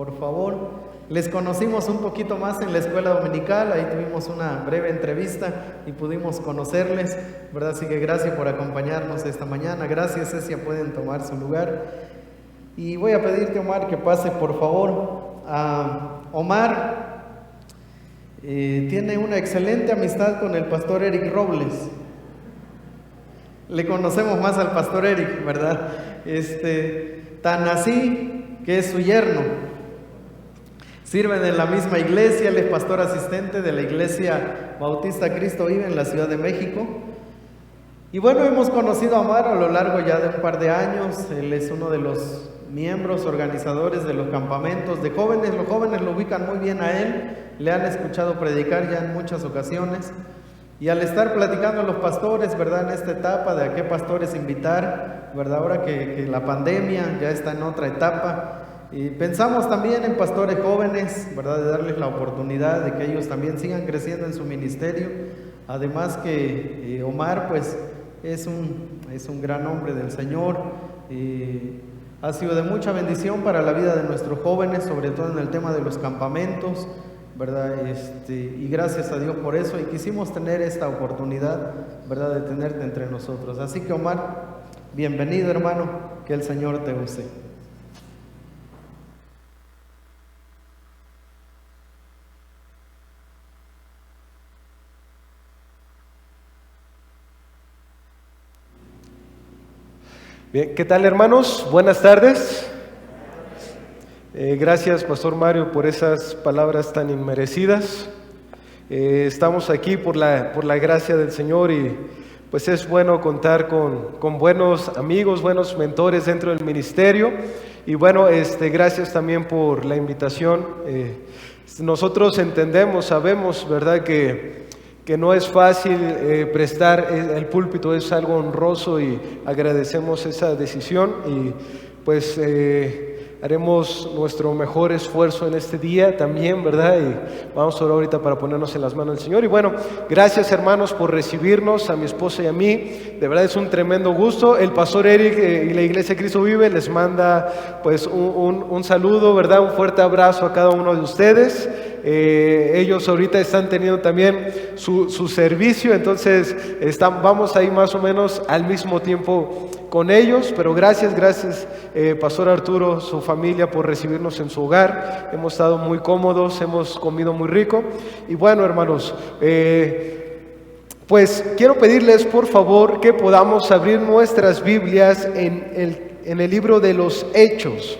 por favor. Les conocimos un poquito más en la escuela dominical, ahí tuvimos una breve entrevista y pudimos conocerles, ¿verdad? Así que gracias por acompañarnos esta mañana. Gracias, Cecia, pueden tomar su lugar. Y voy a pedirte, Omar, que pase por favor. Omar tiene una excelente amistad con el pastor Eric Robles. Le conocemos más al pastor Eric, ¿verdad? Tan así que es su yerno. Sirven en la misma iglesia, él es pastor asistente de la Iglesia Bautista Cristo Vive en la Ciudad de México. Y bueno, hemos conocido a Omar a lo largo ya de un par de años. Él es uno de los miembros organizadores de los campamentos de jóvenes. Los jóvenes lo ubican muy bien a él, le han escuchado predicar ya en muchas ocasiones. Y al estar platicando los pastores, ¿verdad? En esta etapa de a qué pastores invitar, ¿verdad? Ahora que la pandemia ya está en otra etapa. Y pensamos también en pastores jóvenes, ¿verdad? De darles la oportunidad de que ellos también sigan creciendo en su ministerio. Además que Omar pues es un gran hombre del Señor. Ha sido de mucha bendición para la vida de nuestros jóvenes, sobre todo en el tema de los campamentos, ¿verdad? Y gracias a Dios por eso. Y quisimos tener esta oportunidad, ¿verdad? De tenerte entre nosotros. Así que Omar, bienvenido, hermano, que el Señor te use. Bien, ¿qué tal, hermanos? Buenas tardes. Gracias, Pastor Mario, por esas palabras tan inmerecidas. Estamos aquí por la gracia del Señor y pues es bueno contar con buenos amigos, buenos mentores dentro del ministerio. Y bueno, gracias también por la invitación. Nosotros entendemos, sabemos, ¿verdad?, que no es fácil prestar el púlpito, es algo honroso y agradecemos esa decisión y pues haremos nuestro mejor esfuerzo en este día también, ¿verdad? Y vamos a orar ahorita para ponernos en las manos del Señor. Y bueno, gracias, hermanos, por recibirnos, a mi esposa y a mí. De verdad es un tremendo gusto. El pastor Eric y la Iglesia Cristo Vive les manda pues un saludo, ¿verdad? Un fuerte abrazo a cada uno de ustedes. Ellos ahorita están teniendo también su servicio, entonces vamos ahí más o menos al mismo tiempo con ellos, pero gracias Pastor Arturo, su familia, por recibirnos en su hogar. Hemos estado muy cómodos, hemos comido muy rico. Y bueno, hermanos, pues quiero pedirles por favor que podamos abrir nuestras Biblias en el libro de los Hechos.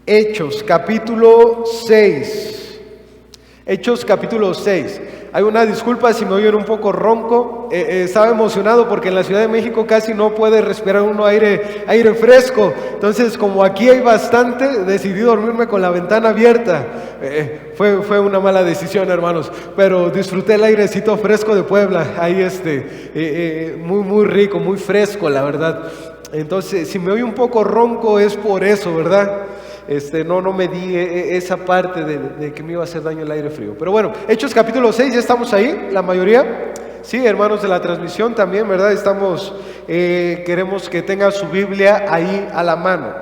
Hechos, capítulo 6. Hechos, capítulo 6. Hay una disculpa si me oyen un poco ronco. Estaba emocionado porque en la Ciudad de México casi no puede respirar uno aire fresco. Entonces, como aquí hay bastante, decidí dormirme con la ventana abierta. Fue una mala decisión, hermanos, pero disfruté el airecito fresco de Puebla. Ahí muy rico, muy fresco, la verdad. Entonces, si me oye un poco ronco es por eso, ¿verdad? No me di esa parte de que me iba a hacer daño el aire frío. Pero bueno, Hechos capítulo 6, ya estamos ahí, la mayoría. Sí, hermanos de la transmisión también, ¿verdad? Queremos que tengan su Biblia ahí a la mano.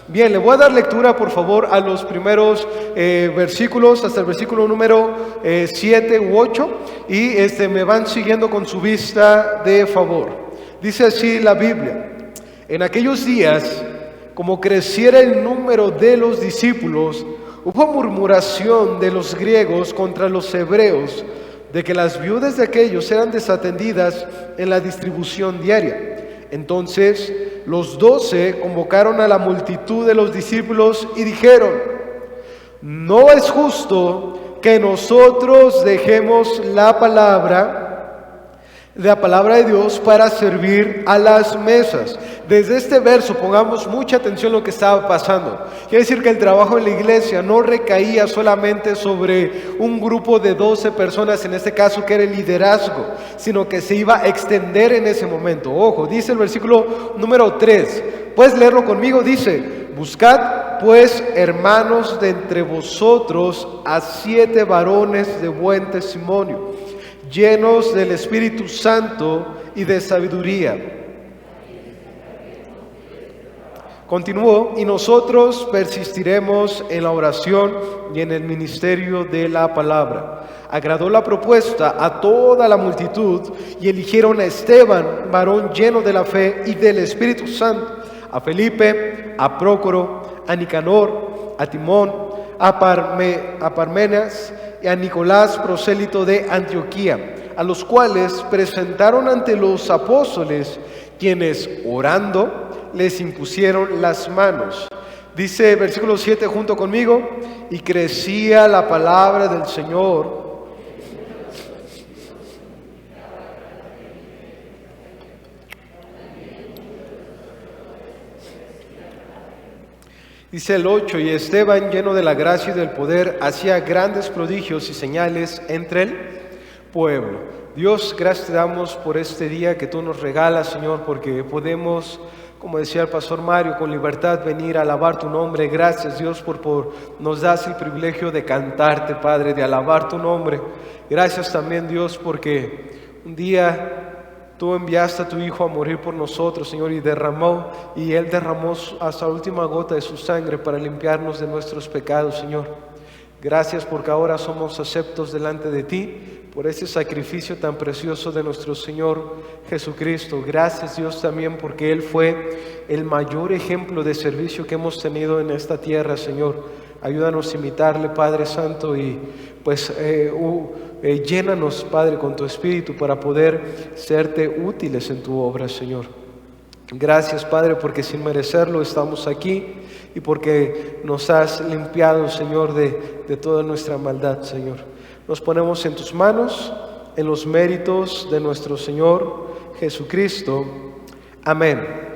Bien, le voy a dar lectura, por favor, a los primeros versículos, hasta el versículo número 7 u 8, y me van siguiendo con su vista de favor. Dice así la Biblia: en aquellos días, como creciera el número de los discípulos, hubo murmuración de los griegos contra los hebreos, de que las viudas de aquellos eran desatendidas en la distribución diaria. Entonces los 12 convocaron a la multitud de los discípulos y dijeron: no es justo que nosotros dejemos la palabra de Dios para servir a las mesas. Desde este verso pongamos mucha atención a lo que estaba pasando. Quiere decir que el trabajo en la iglesia no recaía solamente sobre un grupo de 12 personas, en este caso que era el liderazgo, sino que se iba a extender en ese momento. Ojo, dice el versículo número 3, puedes leerlo conmigo, dice: buscad pues, hermanos, de entre vosotros a 7 varones de buen testimonio, llenos del Espíritu Santo y de sabiduría. Continuó, y nosotros persistiremos en la oración y en el ministerio de la palabra. Agradó la propuesta a toda la multitud y eligieron a Esteban, varón lleno de la fe y del Espíritu Santo, a Felipe, a Prócoro, a Nicanor, a Timón, a Parmenas y a Nicolás, prosélito de Antioquía, a los cuales presentaron ante los apóstoles, quienes orando les impusieron las manos. Dice versículo 7 junto conmigo: y crecía la palabra del Señor. Dice el 8: y Esteban, lleno de la gracia y del poder, hacía grandes prodigios y señales entre el pueblo. Dios, gracias te damos por este día que tú nos regalas, Señor, porque podemos, como decía el pastor Mario, con libertad venir a alabar tu nombre. Gracias, Dios, nos das el privilegio de cantarte, Padre, de alabar tu nombre. Gracias también, Dios, porque un día tú enviaste a tu Hijo a morir por nosotros, Señor, y Él derramó hasta la última gota de su sangre para limpiarnos de nuestros pecados, Señor. Gracias porque ahora somos aceptos delante de ti, por ese sacrificio tan precioso de nuestro Señor Jesucristo. Gracias, Dios, también porque Él fue el mayor ejemplo de servicio que hemos tenido en esta tierra, Señor. Ayúdanos a imitarle, Padre Santo, y pues llénanos, Padre, con tu Espíritu para poder serte útiles en tu obra, Señor. Gracias, Padre, porque sin merecerlo estamos aquí y porque nos has limpiado, Señor, de toda nuestra maldad, Señor. Nos ponemos en tus manos, en los méritos de nuestro Señor Jesucristo. Amén.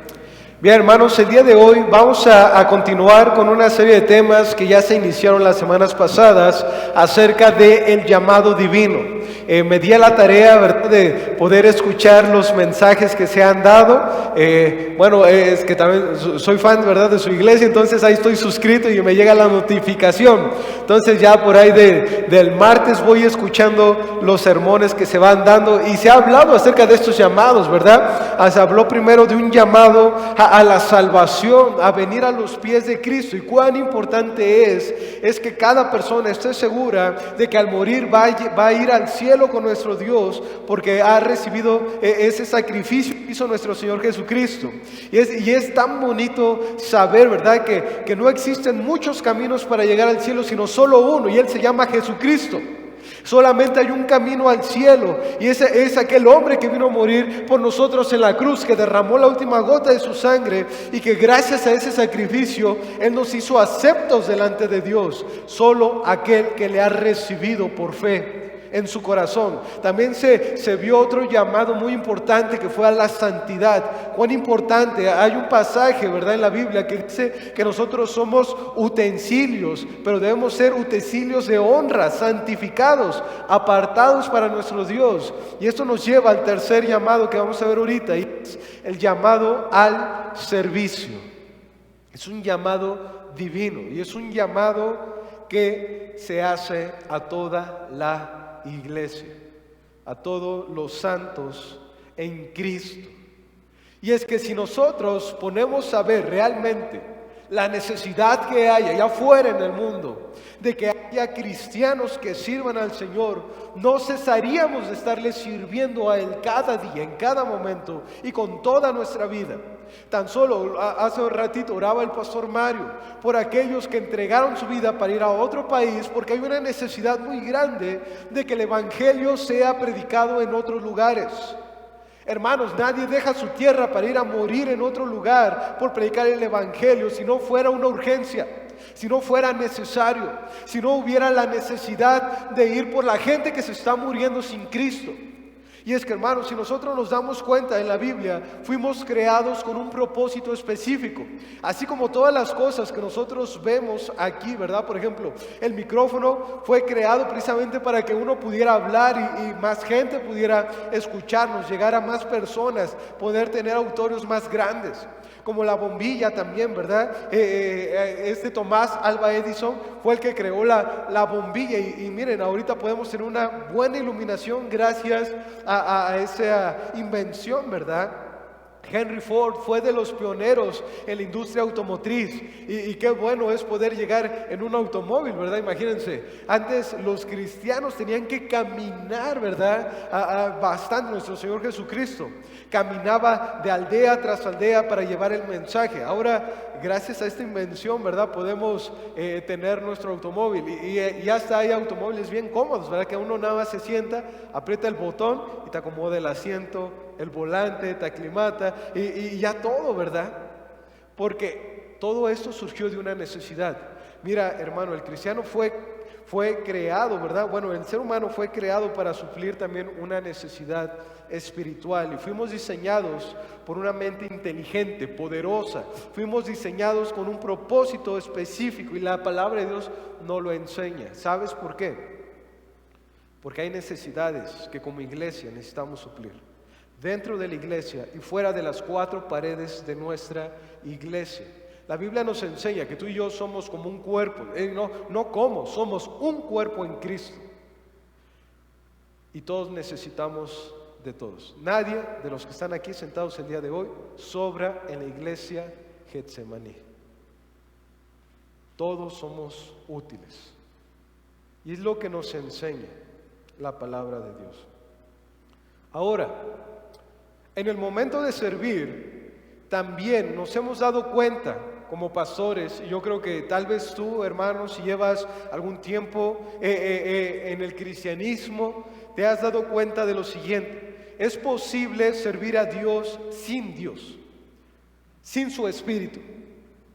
Bien, hermanos, el día de hoy vamos a continuar con una serie de temas que ya se iniciaron las semanas pasadas acerca del llamado divino. Me di a la tarea, ¿verdad?, de poder escuchar los mensajes que se han dado. Es que también soy fan, ¿verdad?, de su iglesia, entonces ahí estoy suscrito y me llega la notificación. Entonces ya por ahí del martes voy escuchando los sermones que se van dando y se ha hablado acerca de estos llamados, ¿verdad? Se habló primero de un llamado a la salvación, a venir a los pies de Cristo, y cuán importante es que cada persona esté segura de que al morir va a ir al cielo con nuestro Dios, porque ha recibido ese sacrificio que hizo nuestro Señor Jesucristo. Y es tan bonito saber, ¿verdad?, que no existen muchos caminos para llegar al cielo, sino solo uno, y Él se llama Jesucristo. Solamente hay un camino al cielo, y ese es aquel hombre que vino a morir por nosotros en la cruz, que derramó la última gota de su sangre, y que gracias a ese sacrificio Él nos hizo aceptos delante de Dios. Solo aquel que le ha recibido por fe en su corazón. También se vio otro llamado muy importante, que fue a la santidad. Cuán importante, hay un pasaje, ¿verdad?, en la Biblia que dice que nosotros somos utensilios, pero debemos ser utensilios de honra, santificados, apartados para nuestro Dios. Y esto nos lleva al tercer llamado que vamos a ver ahorita, y es el llamado al servicio. Es un llamado divino, y es un llamado que se hace a toda la iglesia, a todos los santos en Cristo. Y es que si nosotros ponemos a ver realmente la necesidad que hay allá afuera en el mundo de que haya cristianos que sirvan al Señor, no cesaríamos de estarle sirviendo a Él cada día, en cada momento y con toda nuestra vida. Tan solo hace un ratito oraba el pastor Mario por aquellos que entregaron su vida para ir a otro país, porque hay una necesidad muy grande de que el evangelio sea predicado en otros lugares. Hermanos, nadie deja su tierra para ir a morir en otro lugar por predicar el evangelio si no fuera una urgencia, si no fuera necesario, si no hubiera la necesidad de ir por la gente que se está muriendo sin Cristo. Y es que, hermanos, si nosotros nos damos cuenta en la Biblia, fuimos creados con un propósito específico. Así como todas las cosas que nosotros vemos aquí, ¿verdad? Por ejemplo, el micrófono fue creado precisamente para que uno pudiera hablar y más gente pudiera escucharnos, llegar a más personas, poder tener auditorios más grandes. Como la bombilla también, ¿verdad? Tomás Alva Edison fue el que creó la bombilla y miren, ahorita podemos tener una buena iluminación gracias a esa invención, ¿verdad? Henry Ford fue de los pioneros en la industria automotriz y qué bueno es poder llegar en un automóvil, ¿verdad? Imagínense, antes los cristianos tenían que caminar, ¿verdad? Bastante. Nuestro Señor Jesucristo caminaba de aldea tras aldea para llevar el mensaje. Ahora, gracias a esta invención, ¿verdad? Podemos tener nuestro automóvil y hasta hay automóviles bien cómodos, ¿verdad? Que uno nada más se sienta, aprieta el botón y te acomoda el asiento, el volante, te aclimata y ya todo, ¿verdad? Porque todo esto surgió de una necesidad. Mira, hermano, el cristiano fue creado, ¿verdad? Bueno, el ser humano fue creado para suplir también una necesidad espiritual y fuimos diseñados por una mente inteligente, poderosa. Fuimos diseñados con un propósito específico y la palabra de Dios nos lo enseña. ¿Sabes por qué? Porque hay necesidades que como iglesia necesitamos suplir. Dentro de la iglesia y fuera de las 4 paredes de nuestra iglesia. La Biblia nos enseña que tú y yo somos como un cuerpo, somos un cuerpo en Cristo. Y todos necesitamos de todos. Nadie de los que están aquí sentados el día de hoy sobra en la iglesia Getsemaní. Todos somos útiles. Y es lo que nos enseña la palabra de Dios. Ahora, en el momento de servir, también nos hemos dado cuenta como pastores, y yo creo que tal vez tú, hermano, si llevas algún tiempo en el cristianismo, te has dado cuenta de lo siguiente: es posible servir a Dios, sin su Espíritu.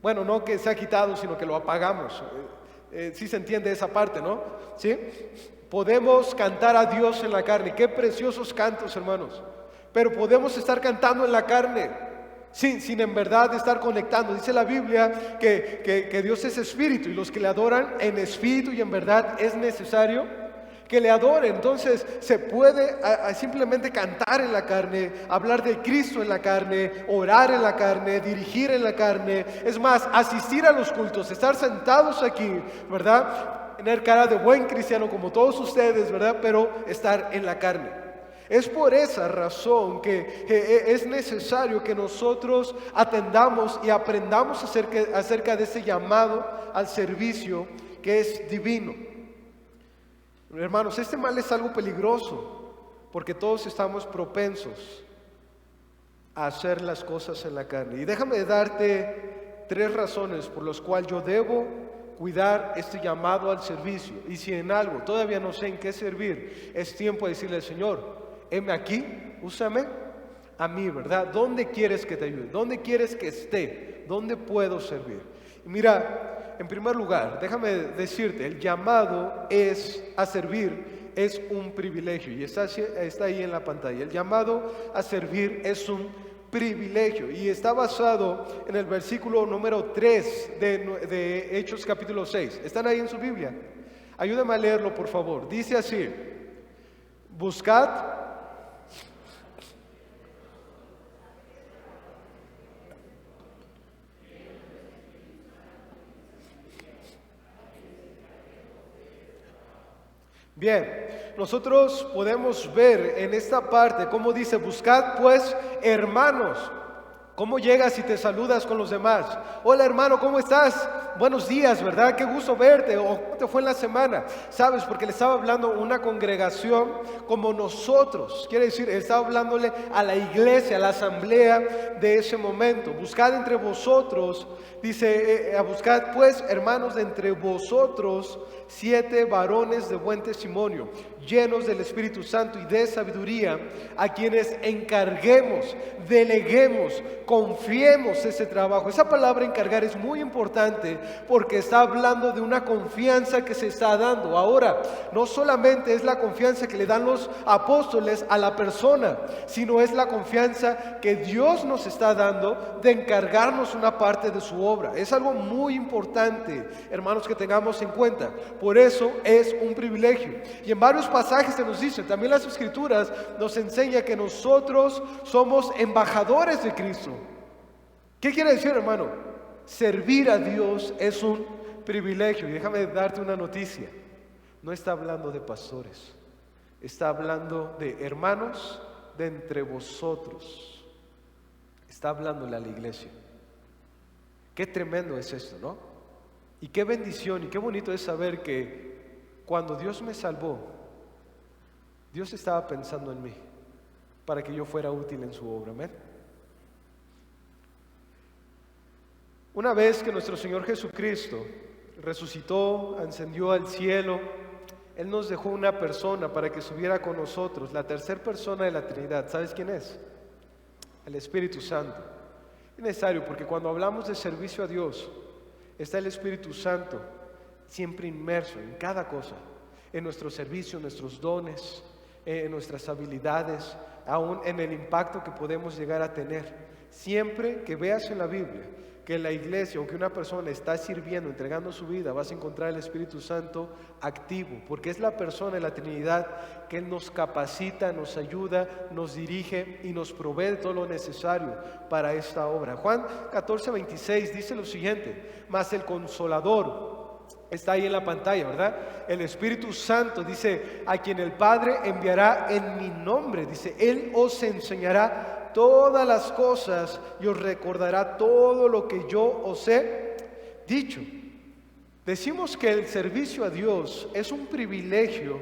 Bueno, no que se ha quitado, sino que lo apagamos. Sí se entiende esa parte, ¿no? ¿Sí? Podemos cantar a Dios en la carne. Qué preciosos cantos, hermanos. Pero podemos estar cantando en la carne sin en verdad estar conectando. Dice la Biblia que Dios es espíritu y los que le adoran en espíritu y en verdad es necesario que le adoren. Entonces se puede simplemente cantar en la carne, hablar de Cristo en la carne, orar en la carne, dirigir en la carne. Es más, asistir a los cultos, estar sentados aquí, ¿verdad? Tener cara de buen cristiano como todos ustedes, ¿verdad? Pero estar en la carne. Es por esa razón que es necesario que nosotros atendamos y aprendamos acerca de ese llamado al servicio que es divino. Hermanos, este mal es algo peligroso porque todos estamos propensos a hacer las cosas en la carne. Y déjame darte 3 razones por las cuales yo debo cuidar este llamado al servicio. Y si en algo todavía no sé en qué servir, es tiempo de decirle al Señor: heme aquí, úsame a mí, ¿verdad? ¿Dónde quieres que te ayude? ¿Dónde quieres que esté? ¿Dónde puedo servir? Y mira, en primer lugar, déjame decirte, el llamado a servir es un privilegio. Y está ahí en la pantalla. El llamado a servir es un privilegio. Y está basado en el versículo número 3 de Hechos capítulo 6. ¿Están ahí en su Biblia? Ayúdame a leerlo, por favor. Dice así: buscad Bien, nosotros podemos ver en esta parte cómo dice: buscad pues hermanos. ¿Cómo llegas y te saludas con los demás? Hola hermano, ¿cómo estás? Buenos días, ¿verdad? Qué gusto verte. ¿O cómo te fue en la semana? ¿Sabes? Porque le estaba hablando a una congregación como nosotros. Quiere decir, estaba hablándole a la iglesia, a la asamblea de ese momento. Buscad entre vosotros, dice, buscad pues hermanos de entre vosotros 7 varones de buen testimonio, llenos del Espíritu Santo y de sabiduría, a quienes encarguemos, deleguemos, confiemos ese trabajo. Esa palabra encargar es muy importante porque está hablando de una confianza que se está dando. Ahora, no solamente es la confianza que le dan los apóstoles a la persona, sino es la confianza que Dios nos está dando de encargarnos una parte de su obra. Es algo muy importante, hermanos, que tengamos en cuenta. Por eso es un privilegio. Y en varios pasajes se nos dice, también las Escrituras nos enseña que nosotros somos embajadores de Cristo. ¿Qué quiere decir, hermano? Servir a Dios es un privilegio. Y déjame darte una noticia. No está hablando de pastores. Está hablando de hermanos de entre vosotros. está hablándole a la iglesia. Qué tremendo es esto, ¿no? Y qué bendición y qué bonito es saber que cuando Dios me salvó, Dios estaba pensando en mí para que yo fuera útil en su obra. Amén. Una vez que nuestro Señor Jesucristo resucitó, ascendió al cielo, Él nos dejó una persona para que estuviera con nosotros, la tercera persona de la Trinidad. ¿Sabes quién es? El Espíritu Santo. Es necesario porque cuando hablamos de servicio a Dios, está el Espíritu Santo siempre inmerso en cada cosa, en nuestro servicio, en nuestros dones, en nuestras habilidades, aún en el impacto que podemos llegar a tener. Siempre que veas en la Biblia que la iglesia o que una persona está sirviendo, entregando su vida, vas a encontrar el Espíritu Santo activo, porque es la persona de la Trinidad que Él nos capacita, nos ayuda, nos dirige y nos provee de todo lo necesario para esta obra. Juan 14:26 dice lo siguiente: mas el Consolador, está ahí en la pantalla, ¿verdad? El Espíritu Santo dice, a quien el Padre enviará en mi nombre, dice, Él os enseñará todas las cosas y os recordará todo lo que yo os he dicho. Decimos que el servicio a Dios es un privilegio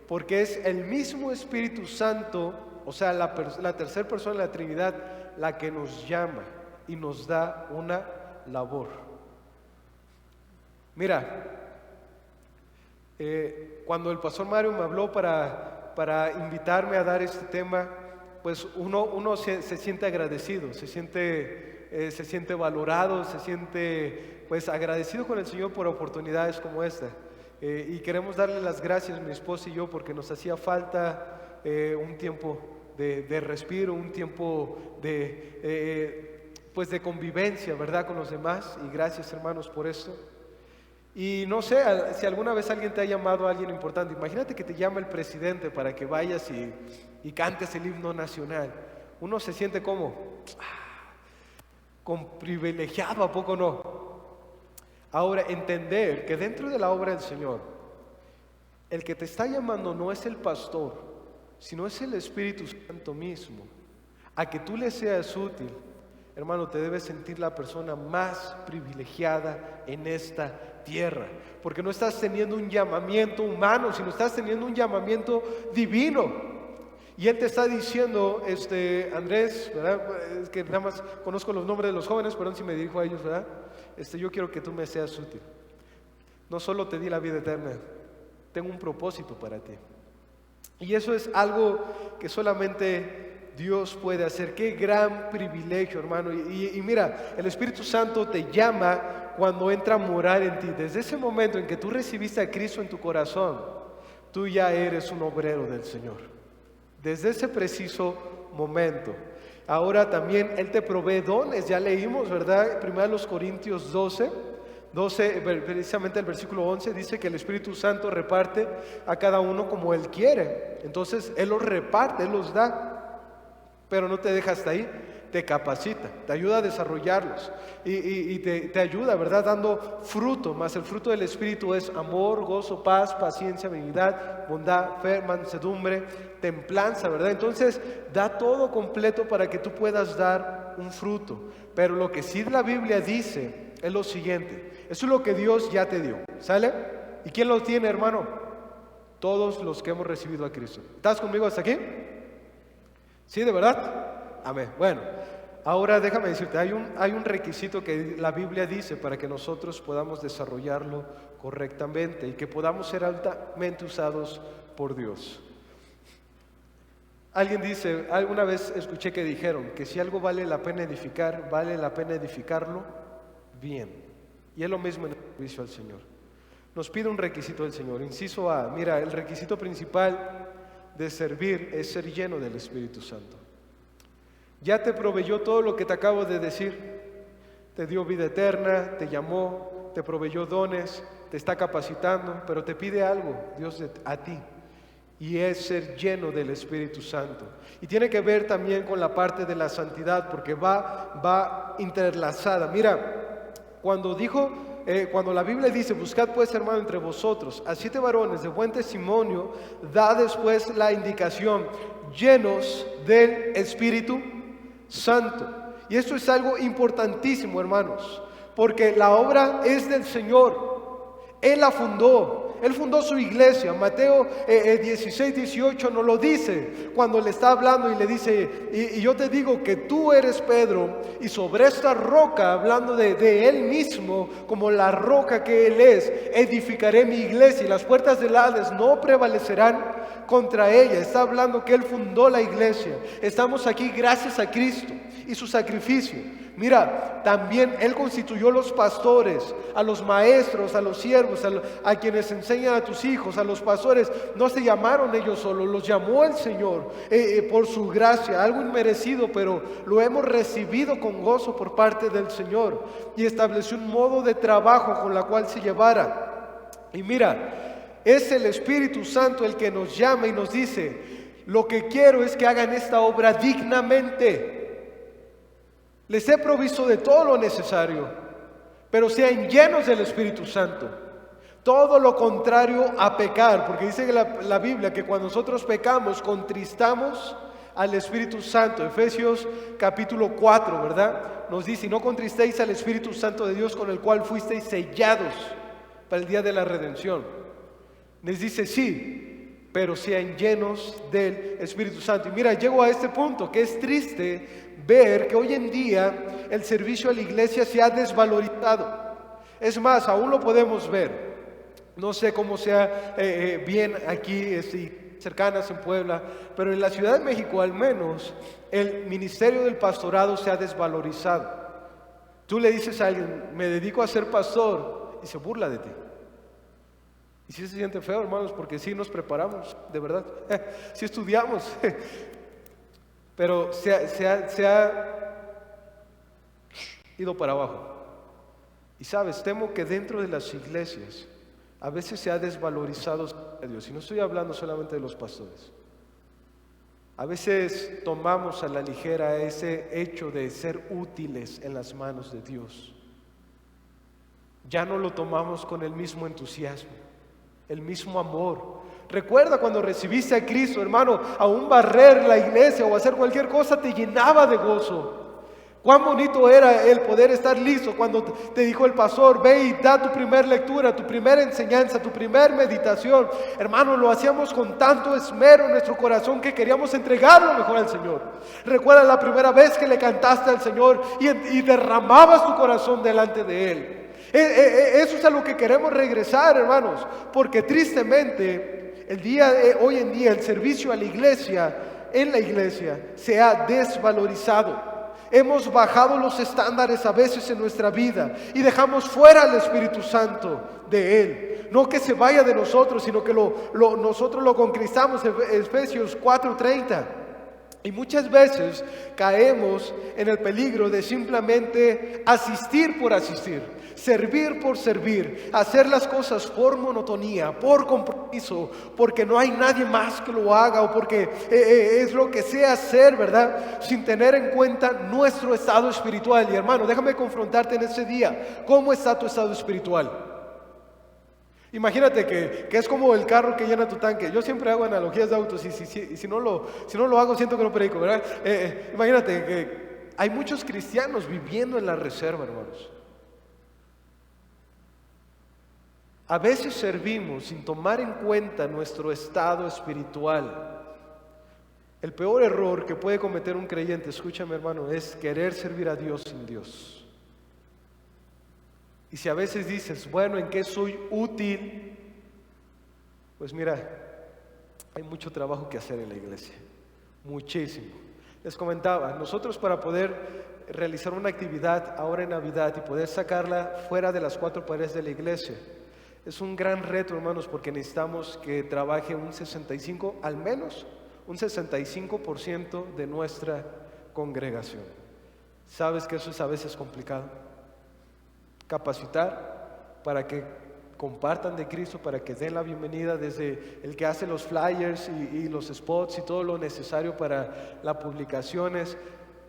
porque es el mismo Espíritu Santo, o sea, la tercera persona de la Trinidad, la que nos llama y nos da una labor. Mira, cuando el pastor Mario me habló para invitarme a dar este tema, pues uno se siente agradecido, se siente valorado, se siente pues agradecido con el Señor por oportunidades como esta. Y queremos darle las gracias, mi esposa y yo, porque nos hacía falta un tiempo de respiro, un tiempo pues de convivencia, ¿verdad?, con los demás. Y gracias, hermanos, por esto. Y no sé si alguna vez alguien te ha llamado a alguien importante. Imagínate que te llama el presidente para que vayas y cantes el himno nacional. Uno se siente como privilegiado, ¿a poco no? Ahora, entender que dentro de la obra del Señor, el que te está llamando no es el pastor, sino es el Espíritu Santo mismo. A que tú le seas útil, hermano, te debes sentir la persona más privilegiada en esta tierra, porque no estás teniendo un llamamiento humano, sino estás teniendo un llamamiento divino. Y Él te está diciendo, Andrés, ¿verdad? Es que nada más conozco los nombres de los jóvenes, perdón si me dirijo a ellos, ¿verdad? Yo quiero que tú me seas útil. No solo te di la vida eterna, tengo un propósito para ti. Y eso es algo que solamente Dios puede hacer. Qué gran privilegio, hermano. Y mira, el Espíritu Santo te llama cuando entra a morar en ti. Desde ese momento en que tú recibiste a Cristo en tu corazón, tú ya eres un obrero del Señor. Desde ese preciso momento. Ahora también Él te provee dones. Ya leímos, ¿verdad? 1 Corintios 12, precisamente el versículo 11 dice que el Espíritu Santo reparte a cada uno como Él quiere. Entonces Él los reparte, Él los da. Pero no te deja hasta ahí, te capacita, te ayuda a desarrollarlos y te ayuda, ¿verdad?, dando fruto. Más el fruto del Espíritu es amor, gozo, paz, paciencia, benignidad, bondad, fe, mansedumbre, templanza, ¿verdad? Entonces da todo completo para que tú puedas dar un fruto. Pero lo que sí la Biblia dice es lo siguiente: eso es lo que Dios ya te dio, ¿sale? ¿Y quién lo tiene, hermano? Todos los que hemos recibido a Cristo. ¿Estás conmigo hasta aquí? ¿Sí, de verdad? Amén. Bueno, ahora déjame decirte, hay un requisito que la Biblia dice para que nosotros podamos desarrollarlo correctamente y que podamos ser altamente usados por Dios. Alguien dice, alguna vez escuché que dijeron que si algo vale la pena edificar, vale la pena edificarlo bien. Y es lo mismo en el servicio al Señor. Nos pide un requisito del Señor. Inciso A, mira, el requisito principal de servir es ser lleno del Espíritu Santo. Ya te proveyó todo lo que te acabo de decir. Te dio vida eterna, te llamó, te proveyó dones, te está capacitando, pero te pide algo, Dios, a ti, y es ser lleno del Espíritu Santo. Y tiene que ver también con la parte de la santidad, porque va interlazada. Mira, cuando la Biblia dice, buscad pues, hermano, entre vosotros a 7 varones de buen testimonio, da después la indicación, llenos del Espíritu Santo. Y esto es algo importantísimo, hermanos, porque la obra es del Señor. Él la fundó. Él fundó su iglesia. Mateo 16, 18 nos lo dice cuando le está hablando y le dice, y yo te digo que tú eres Pedro, y sobre esta roca, hablando de Él mismo, como la roca que Él es, edificaré mi iglesia, y las puertas del Hades no prevalecerán contra ella. Está hablando que Él fundó la iglesia. Estamos aquí gracias a Cristo y su sacrificio. Mira, también Él constituyó los pastores, a los maestros, a los siervos, a quienes enseñan a tus hijos, a los pastores. No se llamaron ellos solos, los llamó el Señor por su gracia, algo inmerecido, pero lo hemos recibido con gozo por parte del Señor. Y estableció un modo de trabajo con la cual se llevara. Y mira, es el Espíritu Santo el que nos llama y nos dice, lo que quiero es que hagan esta obra dignamente. Les he provisto de todo lo necesario, pero sean llenos del Espíritu Santo. Todo lo contrario a pecar, porque dice la Biblia que cuando nosotros pecamos, contristamos al Espíritu Santo. Efesios capítulo 4, ¿verdad? Nos dice, no contristéis al Espíritu Santo de Dios con el cual fuisteis sellados para el día de la redención. Les dice, sí, pero sean llenos del Espíritu Santo. Y mira, llego a este punto que es triste ver que hoy en día el servicio a la iglesia se ha desvalorizado. Es más, aún lo podemos ver. No sé cómo sea bien aquí, cercanas en Puebla, pero en la Ciudad de México al menos el ministerio del pastorado se ha desvalorizado. Tú le dices a alguien, me dedico a ser pastor, y se burla de ti. Y sí se siente feo, hermanos, porque sí nos preparamos, de verdad, sí estudiamos, pero se ha ido para abajo. Y sabes, temo que dentro de las iglesias a veces se ha desvalorizado a Dios, y no estoy hablando solamente de los pastores. A veces tomamos a la ligera ese hecho de ser útiles en las manos de Dios. Ya no lo tomamos con el mismo entusiasmo, el mismo amor. Recuerda cuando recibiste a Cristo, hermano, aún barrer la iglesia o hacer cualquier cosa te llenaba de gozo. Cuán bonito era el poder estar listo cuando te dijo el pastor, ve y da tu primer lectura, tu primera enseñanza, tu primer meditación. Hermano, lo hacíamos con tanto esmero en nuestro corazón que queríamos entregarlo mejor al Señor. Recuerda la primera vez que le cantaste al Señor y derramabas tu corazón delante de Él. Eso es a lo que queremos regresar, hermanos, porque tristemente hoy en día el servicio a la iglesia, en la iglesia, se ha desvalorizado. Hemos bajado los estándares a veces en nuestra vida y dejamos fuera al Espíritu Santo de Él. No que se vaya de nosotros, sino que nosotros lo conquistamos. Efesios 4:30. Y muchas veces caemos en el peligro de simplemente asistir por asistir, servir por servir, hacer las cosas por monotonía, por compromiso, porque no hay nadie más que lo haga o porque es lo que sé hacer, ¿verdad? Sin tener en cuenta nuestro estado espiritual. Y hermano, déjame confrontarte en ese día. ¿Cómo está tu estado espiritual? Imagínate que es como el carro que llena tu tanque. Yo siempre hago analogías de autos y si no lo hago siento que no predico, ¿verdad? Imagínate que hay muchos cristianos viviendo en la reserva, hermanos. A veces servimos sin tomar en cuenta nuestro estado espiritual. El peor error que puede cometer un creyente, escúchame hermano, es querer servir a Dios sin Dios. Y si a veces dices, bueno, ¿en qué soy útil? Pues mira, hay mucho trabajo que hacer en la iglesia, muchísimo. Les comentaba, nosotros para poder realizar una actividad ahora en Navidad y poder sacarla fuera de las 4 paredes de la iglesia, es un gran reto, hermanos, porque necesitamos que trabaje al menos un 65% de nuestra congregación. ¿Sabes que eso es a veces complicado? Capacitar para que compartan de Cristo, para que den la bienvenida, desde el que hace los flyers y los spots y todo lo necesario para las publicaciones.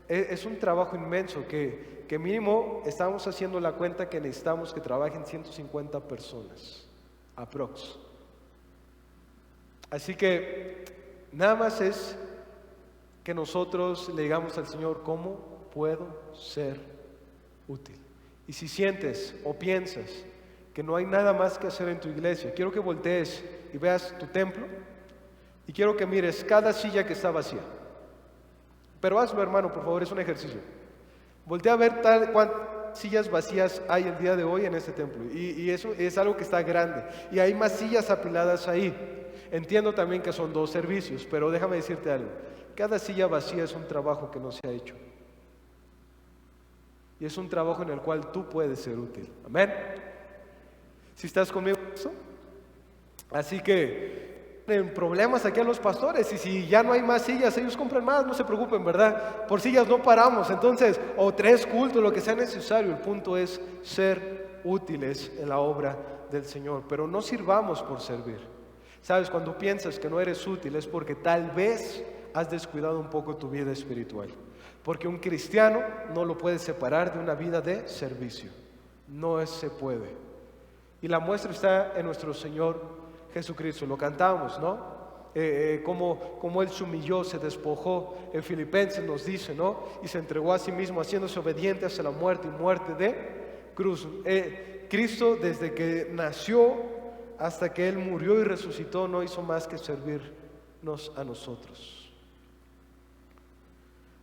Es un trabajo inmenso que mínimo estamos haciendo la cuenta que necesitamos que trabajen 150 personas aprox. Así que nada más es que nosotros le digamos al Señor, ¿cómo puedo ser útil. Y si sientes o piensas que no hay nada más que hacer en tu iglesia, quiero que voltees y veas tu templo y quiero que mires cada silla que está vacía. Pero hazlo, hermano, por favor, es un ejercicio. Voltea a ver cuántas sillas vacías hay el día de hoy en este templo. Y eso es algo que está grande. Y hay más sillas apiladas ahí. Entiendo también que son 2 servicios, pero déjame decirte algo. Cada silla vacía es un trabajo que no se ha hecho. Y es un trabajo en el cual tú puedes ser útil. Amén. ¿Sí estás conmigo en eso? Así que en problemas aquí a los pastores, y si ya no hay más sillas, ellos compran más, no se preocupen, ¿verdad? Por sillas no paramos, entonces, o 3 cultos, lo que sea necesario. El punto es ser útiles en la obra del Señor, pero no sirvamos por servir. Sabes, cuando piensas que no eres útil es porque tal vez has descuidado un poco tu vida espiritual, porque un cristiano no lo puede separar de una vida de servicio, no se puede. Y la muestra está en nuestro Señor Jesucristo, lo cantamos, ¿no? Como Él se humilló, se despojó. En Filipenses nos dice, ¿no? Y se entregó a sí mismo, haciéndose obediente hasta la muerte y muerte de cruz. Cristo, desde que nació hasta que Él murió y resucitó, no hizo más que servirnos a nosotros.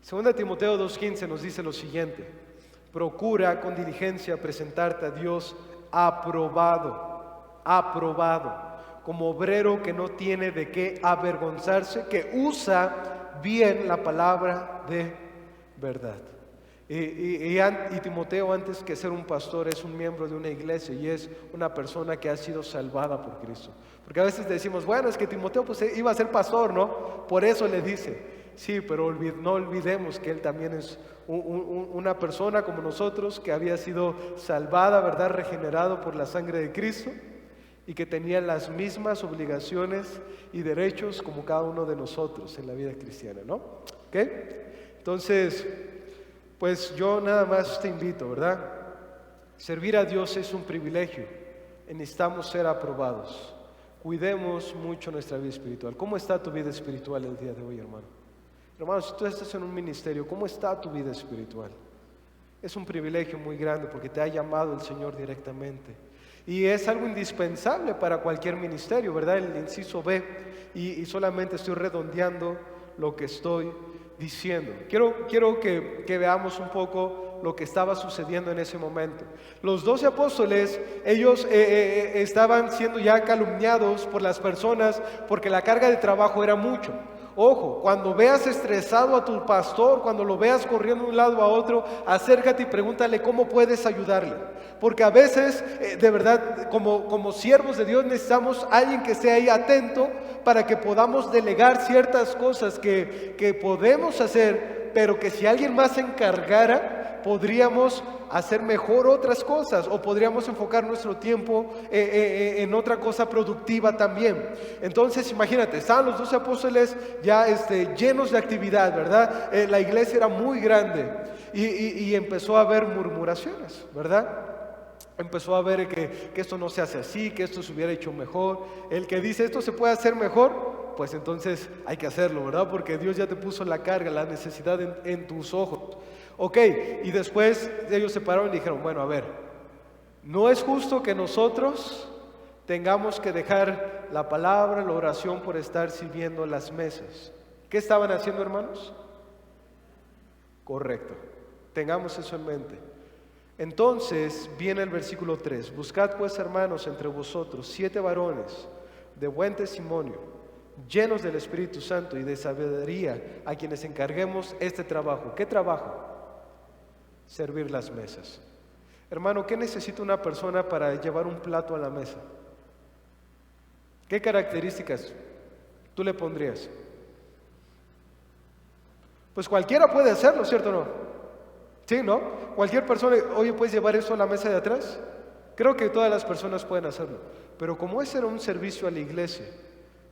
2 Timoteo 2:15 nos dice lo siguiente: procura con diligencia presentarte a Dios aprobado, como obrero que no tiene de qué avergonzarse, que usa bien la palabra de verdad. Y Timoteo, antes que ser un pastor, es un miembro de una iglesia y es una persona que ha sido salvada por Cristo. Porque a veces decimos, bueno, es que Timoteo pues iba a ser pastor, ¿no? Por eso le dice, sí, pero no olvidemos que él también es una persona como nosotros, que había sido salvada, ¿verdad? Regenerado por la sangre de Cristo, y que tenía las mismas obligaciones y derechos como cada uno de nosotros en la vida cristiana, ¿no? ¿Ok? Entonces, pues yo nada más te invito, ¿verdad? Servir a Dios es un privilegio y necesitamos ser aprobados. Cuidemos mucho nuestra vida espiritual. ¿Cómo está tu vida espiritual el día de hoy, hermano? Hermano, si tú estás en un ministerio, ¿cómo está tu vida espiritual? Es un privilegio muy grande porque te ha llamado el Señor directamente. Y es algo indispensable para cualquier ministerio, ¿verdad? El inciso B, y solamente estoy redondeando lo que estoy diciendo. Quiero que veamos un poco lo que estaba sucediendo en ese momento. Los 12 apóstoles, ellos estaban siendo ya calumniados por las personas porque la carga de trabajo era mucho. Ojo, cuando veas estresado a tu pastor, cuando lo veas corriendo de un lado a otro, acércate y pregúntale cómo puedes ayudarle. Porque a veces, de verdad, como siervos de Dios, necesitamos a alguien que esté ahí atento para que podamos delegar ciertas cosas que podemos hacer, pero que si alguien más se encargara, podríamos hacer mejor otras cosas, o podríamos enfocar nuestro tiempo en otra cosa productiva también. Entonces imagínate, estaban los 12 apóstoles ya llenos de actividad, ¿verdad? La iglesia era muy grande y empezó a haber murmuraciones, ¿verdad? Empezó a ver que esto no se hace así, que esto se hubiera hecho mejor. El que dice esto se puede hacer mejor, pues entonces hay que hacerlo, ¿verdad? Porque Dios ya te puso la carga, la necesidad en tus ojos. Ok, y después ellos se pararon y dijeron, bueno, a ver, no es justo que nosotros tengamos que dejar la palabra, la oración por estar sirviendo las mesas. ¿Qué estaban haciendo, hermanos? Correcto, tengamos eso en mente. Entonces viene el versículo 3, buscad pues, hermanos, entre vosotros 7 varones de buen testimonio, llenos del Espíritu Santo y de sabiduría, a quienes encarguemos este trabajo. ¿Qué trabajo? Servir las mesas. Hermano, ¿qué necesita una persona para llevar un plato a la mesa? ¿Qué características tú le pondrías? Pues cualquiera puede hacerlo, ¿cierto o no? Sí, ¿no? Cualquier persona, oye, ¿puedes llevar eso a la mesa de atrás? Creo que todas las personas pueden hacerlo. Pero como ese era un servicio a la iglesia,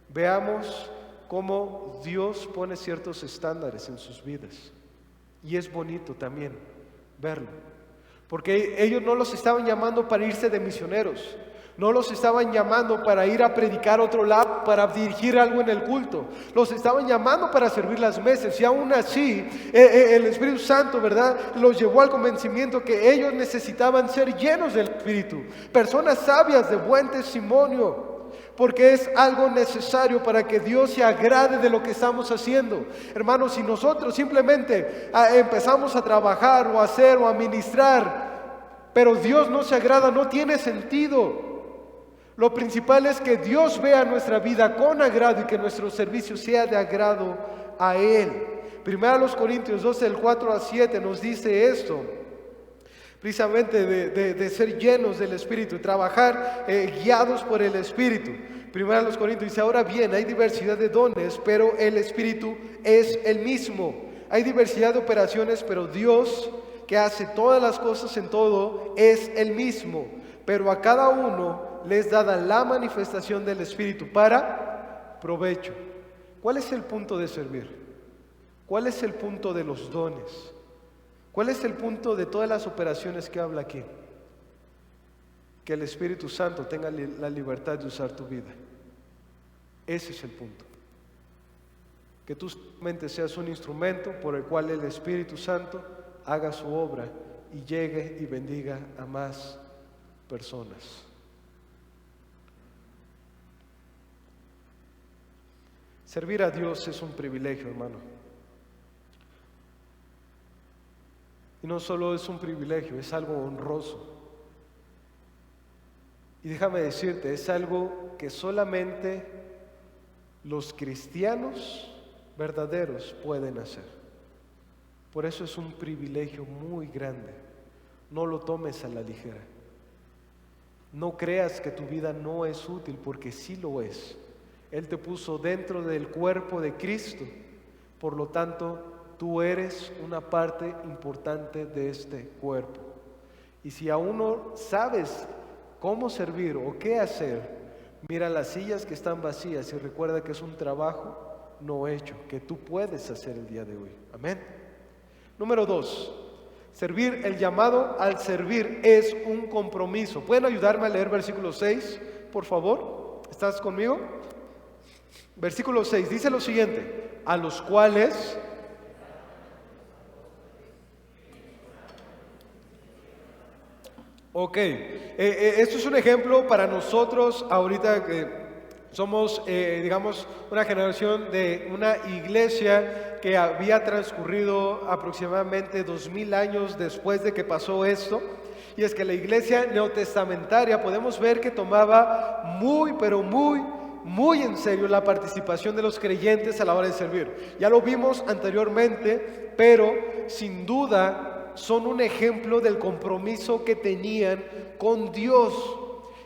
veamos cómo Dios pone ciertos estándares en sus vidas. Y es bonito también verlo, porque ellos no los estaban llamando para irse de misioneros, No los estaban llamando para ir a predicar a otro lado, para dirigir algo en el culto. Los estaban llamando para servir las mesas. Y aún así, el Espíritu Santo, ¿verdad?, los llevó al convencimiento que ellos necesitaban ser llenos del Espíritu. Personas sabias de buen testimonio. Porque es algo necesario para que Dios se agrade de lo que estamos haciendo. Hermanos, si nosotros simplemente empezamos a trabajar o a hacer o a ministrar, pero Dios no se agrada, no tiene sentido. Lo principal es que Dios vea nuestra vida con agrado y que nuestro servicio sea de agrado a Él. Primero Corintios 12, del 4 al 7 nos dice esto, precisamente de ser llenos del Espíritu, trabajar guiados por el Espíritu. Primero Corintios dice, ahora bien, hay diversidad de dones, pero el Espíritu es el mismo. Hay diversidad de operaciones, pero Dios, que hace todas las cosas en todo, es el mismo. Pero a cada uno les dada la manifestación del Espíritu para provecho. ¿Cuál es el punto de servir? ¿Cuál es el punto de los dones? ¿Cuál es el punto de todas las operaciones que habla aquí? Que el Espíritu Santo tenga la libertad de usar tu vida. Ese es el punto. Que tú solamente seas un instrumento por el cual el Espíritu Santo haga su obra y llegue y bendiga a más personas. Servir a Dios es un privilegio, hermano. Y no solo es un privilegio, es algo honroso. Y déjame decirte, es algo que solamente los cristianos verdaderos pueden hacer. Por eso es un privilegio muy grande. No lo tomes a la ligera. No creas que tu vida no es útil, porque sí lo es. Él te puso dentro del cuerpo de Cristo. Por lo tanto, tú eres una parte importante de este cuerpo. Y si aún no sabes cómo servir o qué hacer, mira las sillas que están vacías y recuerda que es un trabajo no hecho, que tú puedes hacer el día de hoy. Amén. Número 2, servir, el llamado al servir es un compromiso. ¿Pueden ayudarme a leer versículo 6, por favor? ¿Estás conmigo? Versículo 6 dice lo siguiente: a los cuales esto es un ejemplo para nosotros ahorita que somos, digamos, una generación de una iglesia que había transcurrido aproximadamente 2000 años después de que pasó esto. Y es que la iglesia neotestamentaria podemos ver que tomaba muy en serio la participación de los creyentes a la hora de servir. Ya lo vimos anteriormente, pero sin duda son un ejemplo del compromiso que tenían con Dios.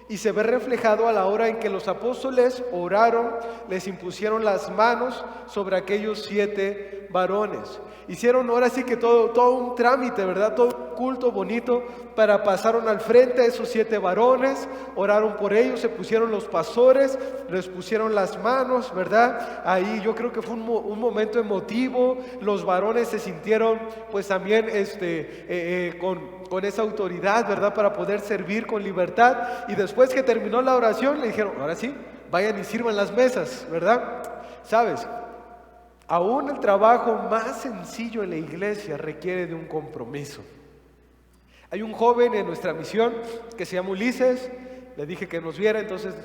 Y se ve reflejado a la hora en que los apóstoles oraron, les impusieron las manos sobre aquellos 7 varones. Hicieron ahora sí que todo un trámite, ¿verdad? Todo un culto bonito pasaron al frente a esos 7 varones, oraron por ellos, se pusieron los pastores, les pusieron las manos, ¿verdad? Ahí yo creo que fue un momento emotivo. Los varones se sintieron pues también con esa autoridad, ¿verdad? Para poder servir con libertad. Y después que terminó la oración le dijeron, ahora sí, vayan y sirvan las mesas, ¿verdad? ¿Sabes? Aún el trabajo más sencillo en la iglesia requiere de un compromiso. Hay un joven en nuestra misión que se llama Ulises. Le dije que nos viera, entonces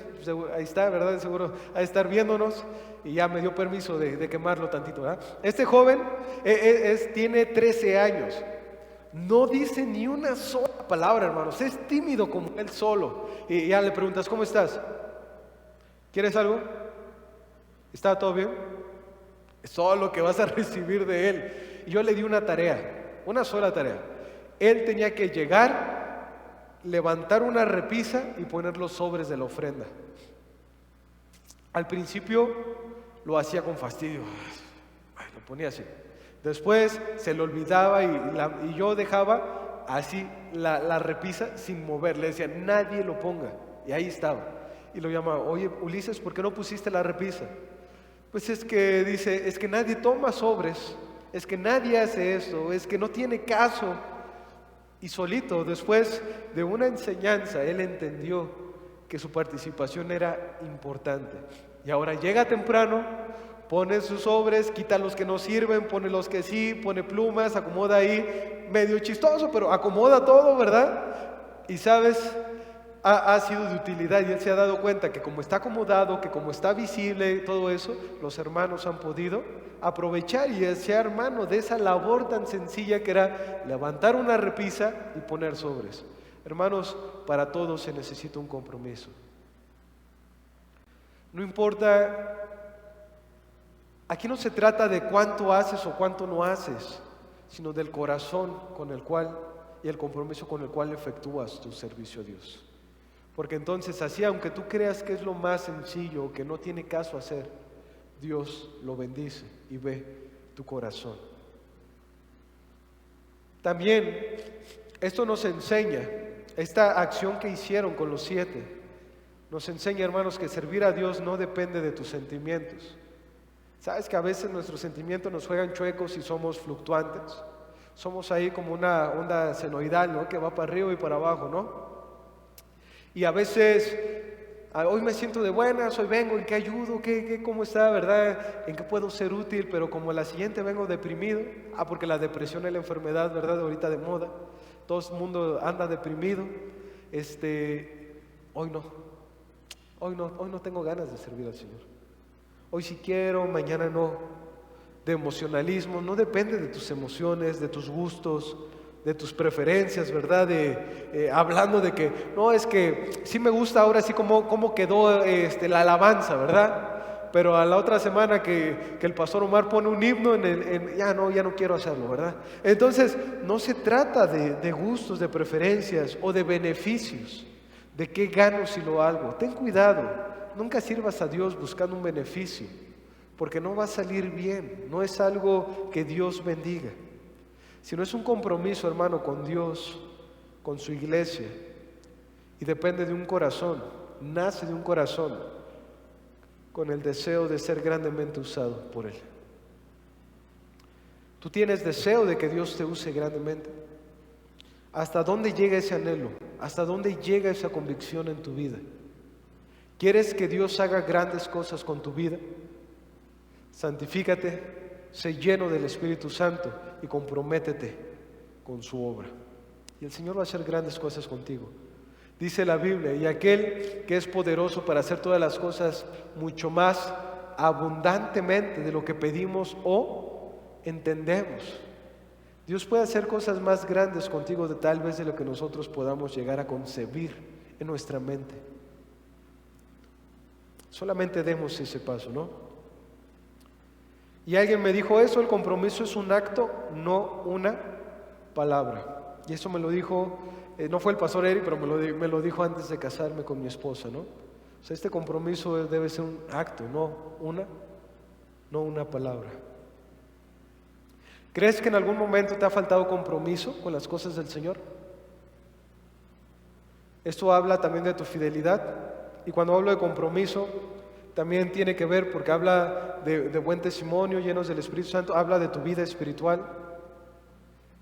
ahí está, ¿verdad? Seguro a estar viéndonos y ya me dio permiso de quemarlo tantito, ¿verdad? Este joven tiene 13 años. No dice ni una sola palabra, hermanos. Es tímido como él solo. Y ya le preguntas, ¿cómo estás? ¿Quieres algo? ¿Está todo bien? Es todo lo que vas a recibir de él. Y yo le di una tarea, una sola tarea. Él tenía que llegar, levantar una repisa y poner los sobres de la ofrenda. Al principio lo hacía con fastidio. Lo ponía así. Después se le olvidaba y yo dejaba así la repisa sin mover. Le decía, nadie lo ponga. Y ahí estaba. Y lo llamaba, oye, Ulises, ¿por qué no pusiste la repisa? Pues es que dice, es que nadie toma sobres, es que nadie hace esto, es que no tiene caso. Y solito, después de una enseñanza, él entendió que su participación era importante. Y ahora llega temprano, pone sus sobres, quita los que no sirven, pone los que sí, pone plumas, acomoda ahí, medio chistoso, pero acomoda todo, ¿verdad? Y sabes, ha sido de utilidad y él se ha dado cuenta que como está acomodado, que como está visible todo eso, los hermanos han podido aprovechar y hacer mano de esa labor tan sencilla que era levantar una repisa y poner sobres. Hermanos, para todos se necesita un compromiso. No importa, aquí no se trata de cuánto haces o cuánto no haces, sino del corazón con el cual y el compromiso con el cual efectúas tu servicio a Dios. Porque entonces así, aunque tú creas que es lo más sencillo, que no tiene caso hacer, Dios lo bendice y ve tu corazón. También esto nos enseña, esta acción que hicieron con los 7, nos enseña, hermanos, que servir a Dios no depende de tus sentimientos. Sabes que a veces nuestros sentimientos nos juegan chuecos y somos fluctuantes. Somos ahí como una onda senoidal, ¿no? Que va para arriba y para abajo, ¿no? Y a veces, hoy me siento de buenas, hoy vengo, ¿en qué ayudo? ¿Cómo está, verdad? ¿En qué puedo ser útil? Pero como la siguiente vengo deprimido, porque la depresión es la enfermedad, ¿verdad? Ahorita de moda, todo el mundo anda deprimido, hoy no tengo ganas de servir al Señor. Hoy sí quiero, mañana no. De emocionalismo, no depende de tus emociones, de tus gustos, de tus preferencias, ¿verdad? Hablando de que, no, es que sí me gusta ahora sí cómo quedó la alabanza, ¿verdad? Pero a la otra semana que el pastor Omar pone un himno, ya no quiero hacerlo, ¿verdad? Entonces, no se trata de gustos, de preferencias o de beneficios, de qué gano si lo hago. Ten cuidado, nunca sirvas a Dios buscando un beneficio, porque no va a salir bien, no es algo que Dios bendiga. Sino es un compromiso, hermano, con Dios, con su iglesia, y depende de un corazón, nace de un corazón con el deseo de ser grandemente usado por Él. ¿Tú tienes deseo de que Dios te use grandemente? ¿Hasta dónde llega ese anhelo? ¿Hasta dónde llega esa convicción en tu vida? ¿Quieres que Dios haga grandes cosas con tu vida? Santifícate, sé lleno del Espíritu Santo y comprométete con su obra. Y el Señor va a hacer grandes cosas contigo. Dice la Biblia, y aquel que es poderoso para hacer todas las cosas mucho más abundantemente de lo que pedimos o entendemos. Dios puede hacer cosas más grandes contigo de tal vez de lo que nosotros podamos llegar a concebir en nuestra mente. Solamente demos ese paso, ¿no? Y alguien me dijo eso, el compromiso es un acto, no una palabra. Y eso me lo dijo, no fue el pastor Eric, pero me lo dijo antes de casarme con mi esposa, ¿no? O sea, este compromiso debe ser un acto, no una palabra. ¿Crees que en algún momento te ha faltado compromiso con las cosas del Señor? Esto habla también de tu fidelidad. Y cuando hablo de compromiso, también tiene que ver, porque habla de buen testimonio, llenos del Espíritu Santo, habla de tu vida espiritual.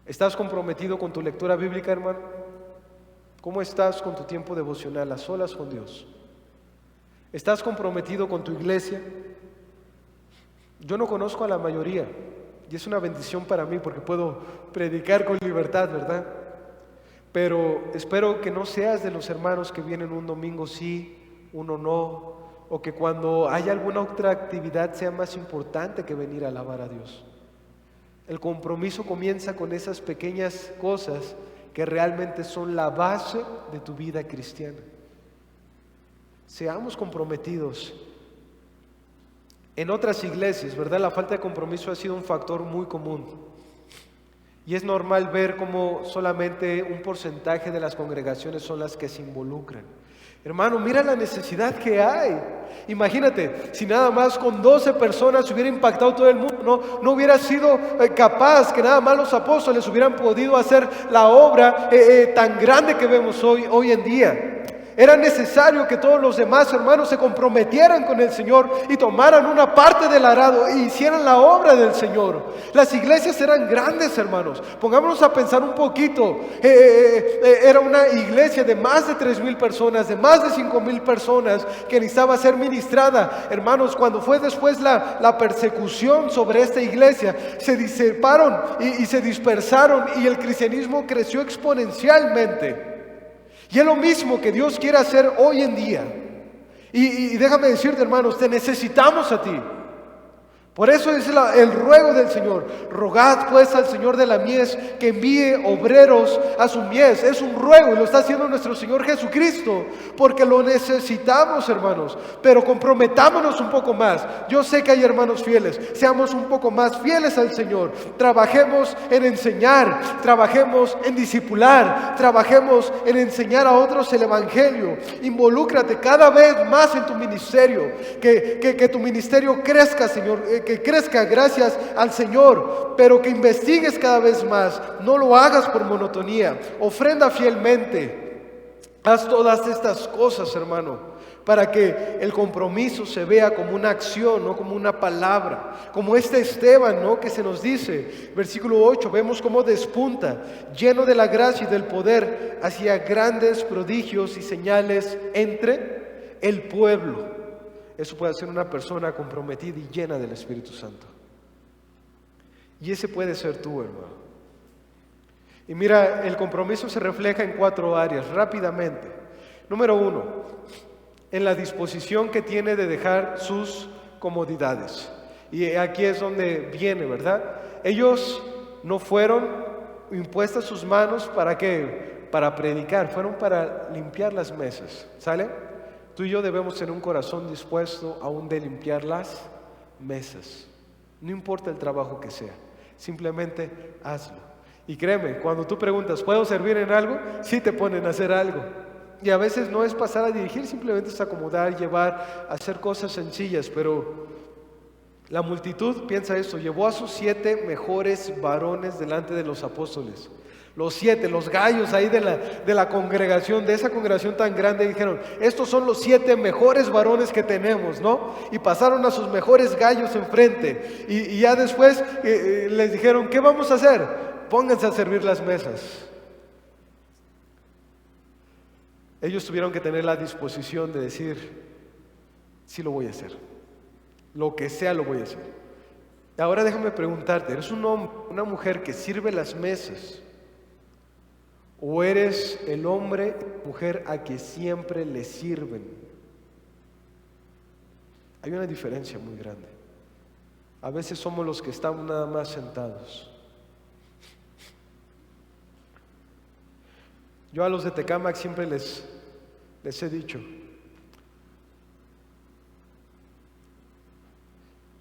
¿Estás comprometido con tu lectura bíblica, hermano? ¿Cómo estás con tu tiempo devocional, a solas con Dios? ¿Estás comprometido con tu iglesia? Yo no conozco a la mayoría, y es una bendición para mí porque puedo predicar con libertad, ¿verdad? Pero espero que no seas de los hermanos que vienen un domingo sí, uno no, o que cuando haya alguna otra actividad sea más importante que venir a alabar a Dios. El compromiso comienza con esas pequeñas cosas que realmente son la base de tu vida cristiana. Seamos comprometidos. En otras iglesias, ¿verdad? La falta de compromiso ha sido un factor muy común. Y es normal ver cómo solamente un porcentaje de las congregaciones son las que se involucran. Hermano, mira la necesidad que hay. Imagínate, si nada más con 12 personas hubiera impactado todo el mundo, no hubiera sido capaz que nada más los apóstoles hubieran podido hacer la obra tan grande que vemos hoy en día. Era necesario que todos los demás hermanos se comprometieran con el Señor y tomaran una parte del arado e hicieran la obra del Señor. Las iglesias eran grandes, hermanos. Pongámonos a pensar un poquito. Era una iglesia de más de 3,000 personas, de más de 5,000 personas que necesitaba ser ministrada. Hermanos, cuando fue después la persecución sobre esta iglesia, se disiparon y se dispersaron y el cristianismo creció exponencialmente. Y es lo mismo que Dios quiere hacer hoy en día. Y déjame decirte, hermanos, te necesitamos a ti. Por eso es el ruego del Señor. Rogad pues al Señor de la mies que envíe obreros a su mies. Es un ruego y lo está haciendo nuestro Señor Jesucristo, porque lo necesitamos, hermanos. Pero comprometámonos un poco más. Yo sé que hay hermanos fieles. Seamos un poco más fieles al Señor. Trabajemos en enseñar, trabajemos en discipular, trabajemos en enseñar a otros el Evangelio. Involúcrate cada vez más en tu ministerio. Que tu ministerio crezca, Señor, que crezca gracias al Señor, pero que investigues cada vez más. No lo hagas por monotonía. Ofrenda fielmente. Haz todas estas cosas, hermano, para que el compromiso se vea como una acción, no como una palabra. Como este Esteban, ¿no?, que se nos dice, versículo 8, vemos cómo despunta, lleno de la gracia y del poder, hacía grandes prodigios y señales entre el pueblo. Eso puede ser una persona comprometida y llena del Espíritu Santo. Y ese puede ser tú, hermano. Y mira, el compromiso se refleja en 4 áreas, rápidamente. Número 1, en la disposición que tiene de dejar sus comodidades. Y aquí es donde viene, ¿verdad? Ellos no fueron impuestas sus manos ¿para qué? Para predicar, fueron para limpiar las mesas, ¿sale? Tú y yo debemos tener un corazón dispuesto aún de limpiar las mesas. No importa el trabajo que sea, simplemente hazlo. Y créeme, cuando tú preguntas, ¿puedo servir en algo? Sí te ponen a hacer algo. Y a veces no es pasar a dirigir, simplemente es acomodar, llevar, hacer cosas sencillas. Pero la multitud, piensa esto, llevó a sus 7 mejores varones delante de los apóstoles. Los 7, los gallos ahí de la congregación, de esa congregación tan grande, dijeron, estos son los 7 mejores varones que tenemos, ¿no? Y pasaron a sus mejores gallos enfrente. Y ya después les dijeron, ¿qué vamos a hacer? Pónganse a servir las mesas. Ellos tuvieron que tener la disposición de decir, sí lo voy a hacer. Lo que sea lo voy a hacer. Ahora déjame preguntarte, ¿eres un hombre, una mujer que sirve las mesas? ¿O eres el hombre, mujer a que siempre le sirven? Hay una diferencia muy grande. A veces somos los que estamos nada más sentados. Yo a los de Tecámac siempre les he dicho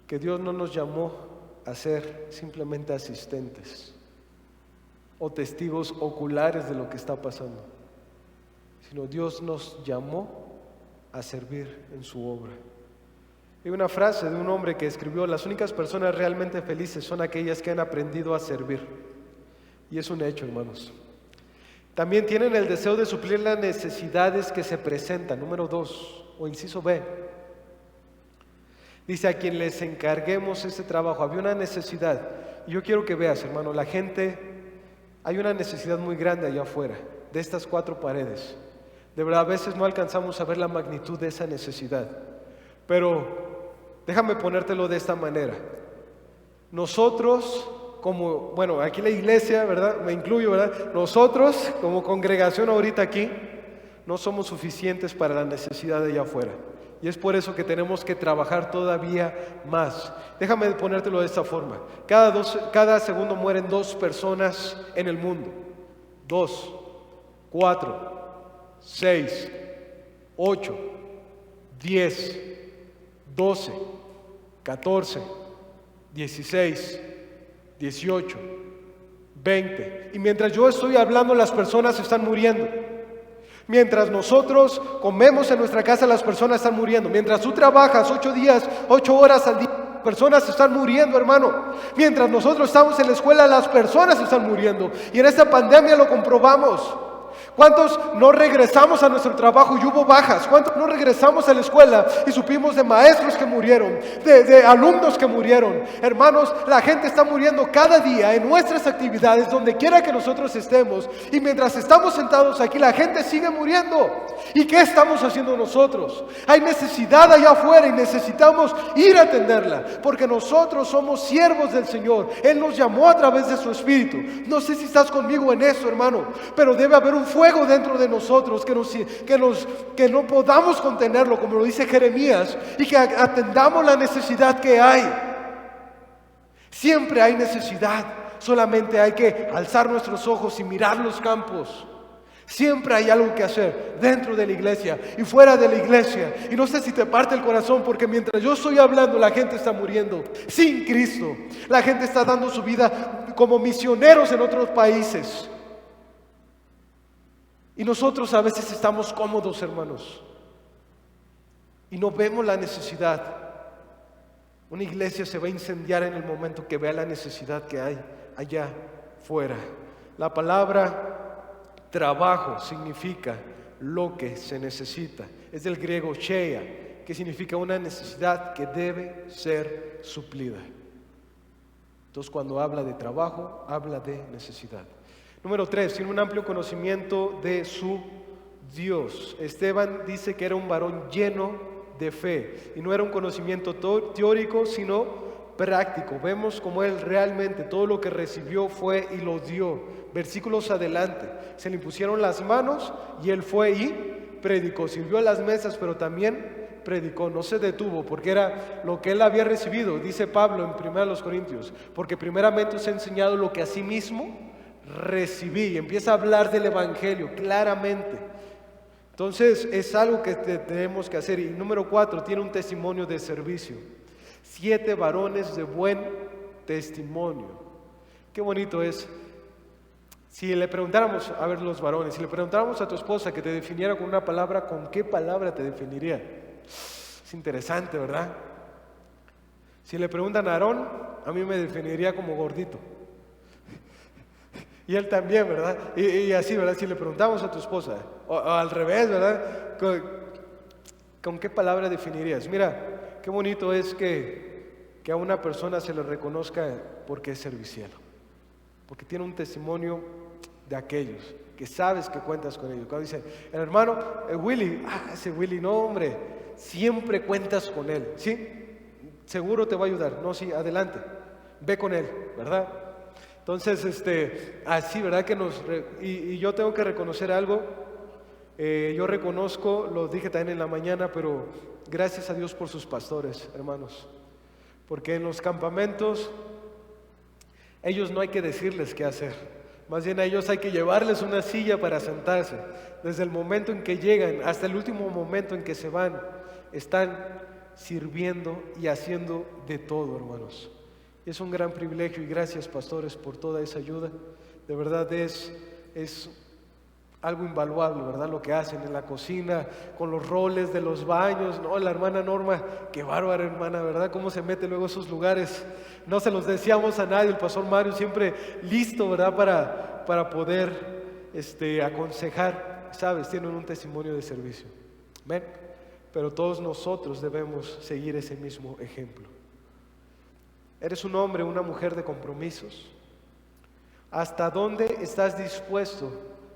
que Dios no nos llamó a ser simplemente asistentes o testigos oculares de lo que está pasando, sino Dios nos llamó a servir en su obra. Hay una frase de un hombre que escribió, las únicas personas realmente felices son aquellas que han aprendido a servir. Y es un hecho, hermanos. También tienen el deseo de suplir las necesidades que se presentan. Número 2, o inciso B. Dice, a quien les encarguemos este trabajo. Había una necesidad. Y yo quiero que veas, hermano, la gente... Hay una necesidad muy grande allá afuera, de estas 4 paredes. De verdad, a veces no alcanzamos a ver la magnitud de esa necesidad. Pero déjame ponértelo de esta manera. Nosotros, aquí la iglesia, ¿verdad? Me incluyo, ¿verdad? Nosotros, como congregación ahorita aquí, no somos suficientes para la necesidad de allá afuera. Y es por eso que tenemos que trabajar todavía más. Déjame ponértelo de esta forma. Cada segundo mueren 2 personas en el mundo. 2, 4, 6, 8, 10, 12, 14, 16, 18, 20. Y mientras yo estoy hablando, las personas están muriendo. Mientras nosotros comemos en nuestra casa, las personas están muriendo. Mientras tú trabajas 8 horas al día, personas están muriendo, hermano. Mientras nosotros estamos en la escuela, las personas están muriendo. Y en esta pandemia lo comprobamos. ¿Cuántos no regresamos a nuestro trabajo y hubo bajas? ¿Cuántos no regresamos a la escuela y supimos de maestros que murieron, de alumnos que murieron? Hermanos, la gente está muriendo cada día en nuestras actividades, donde quiera que nosotros estemos. Y mientras estamos sentados aquí, la gente sigue muriendo. ¿Y qué estamos haciendo nosotros? Hay necesidad allá afuera y necesitamos ir a atenderla, porque nosotros somos siervos del Señor. Él nos llamó a través de su Espíritu. No sé si estás conmigo en eso, hermano, pero debe haber un fuego dentro de nosotros que no podamos contenerlo, como lo dice Jeremías, y que atendamos la necesidad que hay. Siempre hay necesidad, solamente hay que alzar nuestros ojos y mirar los campos. Siempre hay algo que hacer dentro de la iglesia y fuera de la iglesia. Y no sé si te parte el corazón, porque mientras yo estoy hablando, la gente está muriendo sin Cristo. La gente está dando su vida como misioneros en otros países. Y nosotros a veces estamos cómodos, hermanos, y no vemos la necesidad. Una iglesia se va a incendiar en el momento que vea la necesidad que hay allá fuera. La palabra trabajo significa lo que se necesita. Es del griego sheia, que significa una necesidad que debe ser suplida. Entonces, cuando habla de trabajo, habla de necesidad. Número 3, tiene un amplio conocimiento de su Dios. Esteban dice que era un varón lleno de fe, y no era un conocimiento teórico, sino práctico. Vemos como él realmente todo lo que recibió fue y lo dio. Versículos adelante, se le impusieron las manos y él fue y predicó. Sirvió a las mesas, pero también predicó, no se detuvo, porque era lo que él había recibido. Dice Pablo en 1 Corintios, porque primeramente os he enseñado lo que a sí mismo recibí. Y empieza a hablar del evangelio claramente. Entonces es algo que tenemos que hacer. Y número 4, tiene un testimonio de servicio. 7 varones de buen testimonio. Qué bonito es. Si le preguntáramos, a ver los varones, si le preguntáramos a tu esposa que te definiera con una palabra, ¿con qué palabra te definiría? Es interesante, ¿verdad? Si le preguntan a Aarón, a mí me definiría como gordito. Y él también, ¿verdad? Y así, ¿verdad? Si le preguntamos a tu esposa, o al revés, ¿verdad? ¿Con qué palabra definirías? Mira, qué bonito es que a una persona se le reconozca porque es servicial, porque tiene un testimonio de aquellos que sabes que cuentas con ellos. Cuando dice, el hermano Willy, ese Willy, no hombre, siempre cuentas con él, ¿sí? Seguro te va a ayudar. No, sí, adelante, ve con él, ¿verdad? Entonces, así, ¿verdad? Y yo tengo que reconocer algo. Yo reconozco, lo dije también en la mañana, pero gracias a Dios por sus pastores, hermanos. Porque en los campamentos, ellos no hay que decirles qué hacer. Más bien a ellos hay que llevarles una silla para sentarse. Desde el momento en que llegan hasta el último momento en que se van, están sirviendo y haciendo de todo, hermanos. Es un gran privilegio y gracias, pastores, por toda esa ayuda. De verdad es algo invaluable, ¿verdad? Lo que hacen en la cocina, con los roles de los baños. No, la hermana Norma, qué bárbara hermana, ¿verdad? Cómo se mete luego a esos lugares. No se los decíamos a nadie. El pastor Mario siempre listo, ¿verdad? Para poder aconsejar. ¿Sabes? Tienen un testimonio de servicio. ¿Ven? Pero todos nosotros debemos seguir ese mismo ejemplo. ¿Eres un hombre o una mujer de compromisos? ¿Hasta dónde estás dispuesto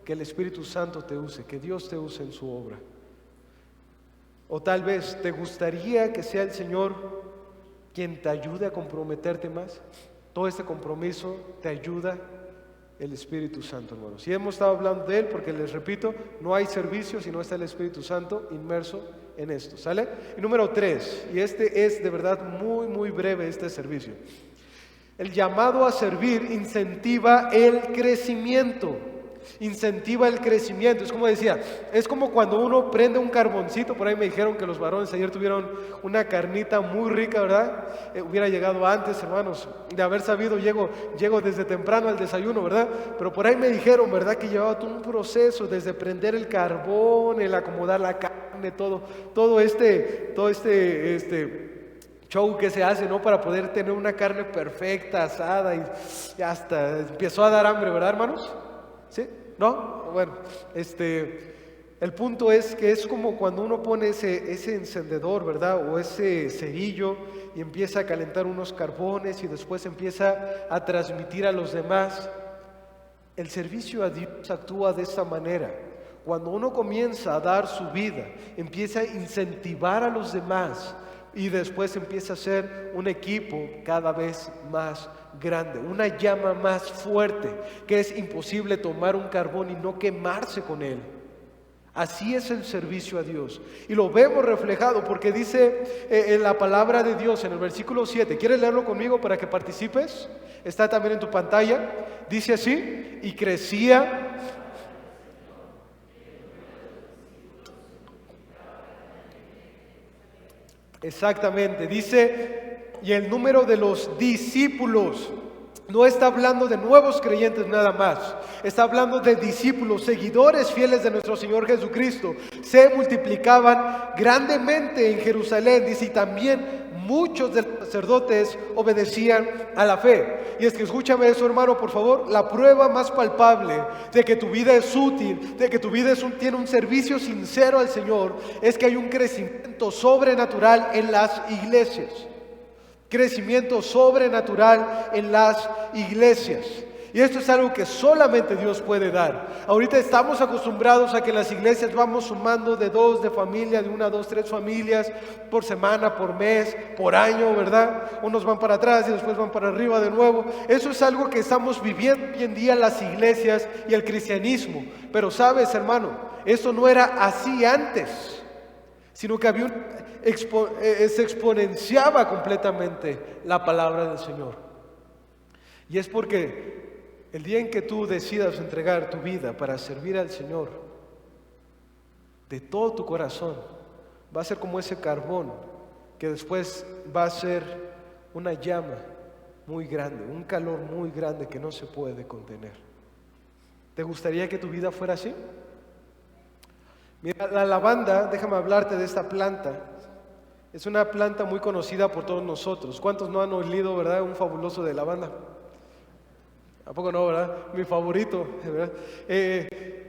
que el Espíritu Santo te use, que Dios te use en su obra? O tal vez te gustaría que sea el Señor quien te ayude a comprometerte más. Todo este compromiso te ayuda el Espíritu Santo, hermanos. Y hemos estado hablando de Él porque, les repito, no hay servicio si no está el Espíritu Santo inmerso en esto, ¿sale? Y número 3, y es de verdad muy, muy breve este servicio. El llamado a servir incentiva el crecimiento. Incentiva el crecimiento. Es como decía, es como cuando uno prende un carboncito. Por ahí me dijeron que los varones ayer tuvieron una carnita muy rica, ¿verdad? Hubiera llegado antes, hermanos. De haber sabido, llego desde temprano al desayuno, ¿verdad? Pero por ahí me dijeron, ¿verdad? Que llevaba todo un proceso, desde prender el carbón, el acomodar la carne, todo este show que se hace, ¿no? Para poder tener una carne perfecta, asada, y hasta empezó a dar hambre, ¿verdad, hermanos? ¿Sí? ¿no? Bueno, el punto es que es como cuando uno pone ese encendedor, ¿verdad? O ese cerillo y empieza a calentar unos carbones y después empieza a transmitir a los demás. El servicio a Dios actúa de esa manera. Cuando uno comienza a dar su vida, empieza a incentivar a los demás y después empieza a ser un equipo cada vez más grande, una llama más fuerte, que es imposible tomar un carbón y no quemarse con él. Así es el servicio a Dios. Y lo vemos reflejado porque dice en la palabra de Dios, en el versículo 7. ¿Quieres leerlo conmigo para que participes? Está también en tu pantalla. Dice así: y crecía. Exactamente, dice, y el número de los discípulos. No está hablando de nuevos creyentes nada más, está hablando de discípulos, seguidores fieles de nuestro Señor Jesucristo. Se multiplicaban grandemente en Jerusalén, dice, y también muchos de los sacerdotes obedecían a la fe. Y es que escúchame eso, hermano, por favor. La prueba más palpable de que tu vida es útil, de que tu vida tiene un servicio sincero al Señor, es que hay un crecimiento sobrenatural en las iglesias. Crecimiento sobrenatural en las iglesias. Y esto es algo que solamente Dios puede dar. Ahorita estamos acostumbrados a que en las iglesias vamos sumando de 2 de familia, de 1, 2, 3 familias por semana, por mes, por año, ¿verdad? Unos van para atrás y después van para arriba de nuevo. Eso es algo que estamos viviendo hoy en día en las iglesias y el cristianismo. Pero sabes, hermano, eso no era así antes, sino que se exponenciaba completamente la palabra del Señor. Y es porque el día en que tú decidas entregar tu vida para servir al Señor de todo tu corazón, va a ser como ese carbón que después va a ser una llama muy grande, un calor muy grande que no se puede contener. ¿Te gustaría que tu vida fuera así? Mira, la lavanda, déjame hablarte de esta planta. Es una planta muy conocida por todos nosotros. ¿Cuántos no han olido, verdad, un fabuloso de lavanda? ¿A poco no, verdad? Mi favorito, ¿verdad?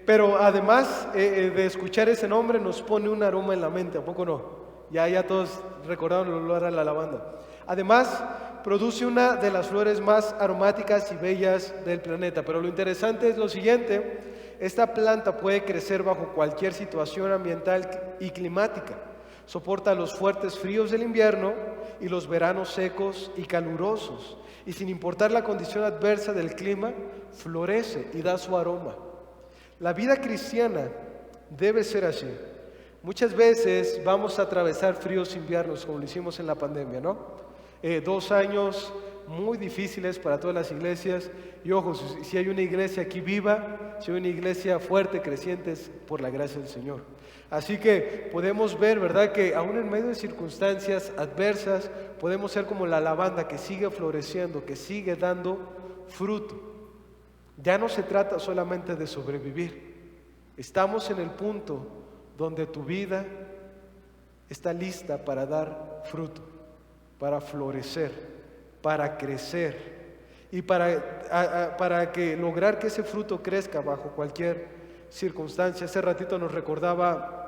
Pero además de escuchar ese nombre nos pone un aroma en la mente, ¿a poco no? Ya todos recordaron el olor a la lavanda. Además, produce una de las flores más aromáticas y bellas del planeta. Pero lo interesante es lo siguiente: esta planta puede crecer bajo cualquier situación ambiental y climática. Soporta los fuertes fríos del invierno y los veranos secos y calurosos. Y sin importar la condición adversa del clima, florece y da su aroma. La vida cristiana debe ser así. Muchas veces vamos a atravesar fríos inviernos, como lo hicimos en la pandemia, ¿no? 2 años muy difíciles para todas las iglesias. Y ojo, si hay una iglesia aquí viva, si hay una iglesia fuerte, creciente, es por la gracia del Señor. Así que podemos ver, ¿verdad?, que aún en medio de circunstancias adversas podemos ser como la lavanda que sigue floreciendo, que sigue dando fruto. Ya no se trata solamente de sobrevivir. Estamos en el punto donde tu vida está lista para dar fruto, para florecer, para crecer y para lograr que ese fruto crezca bajo cualquier circunstancia. Hace ratito nos recordaba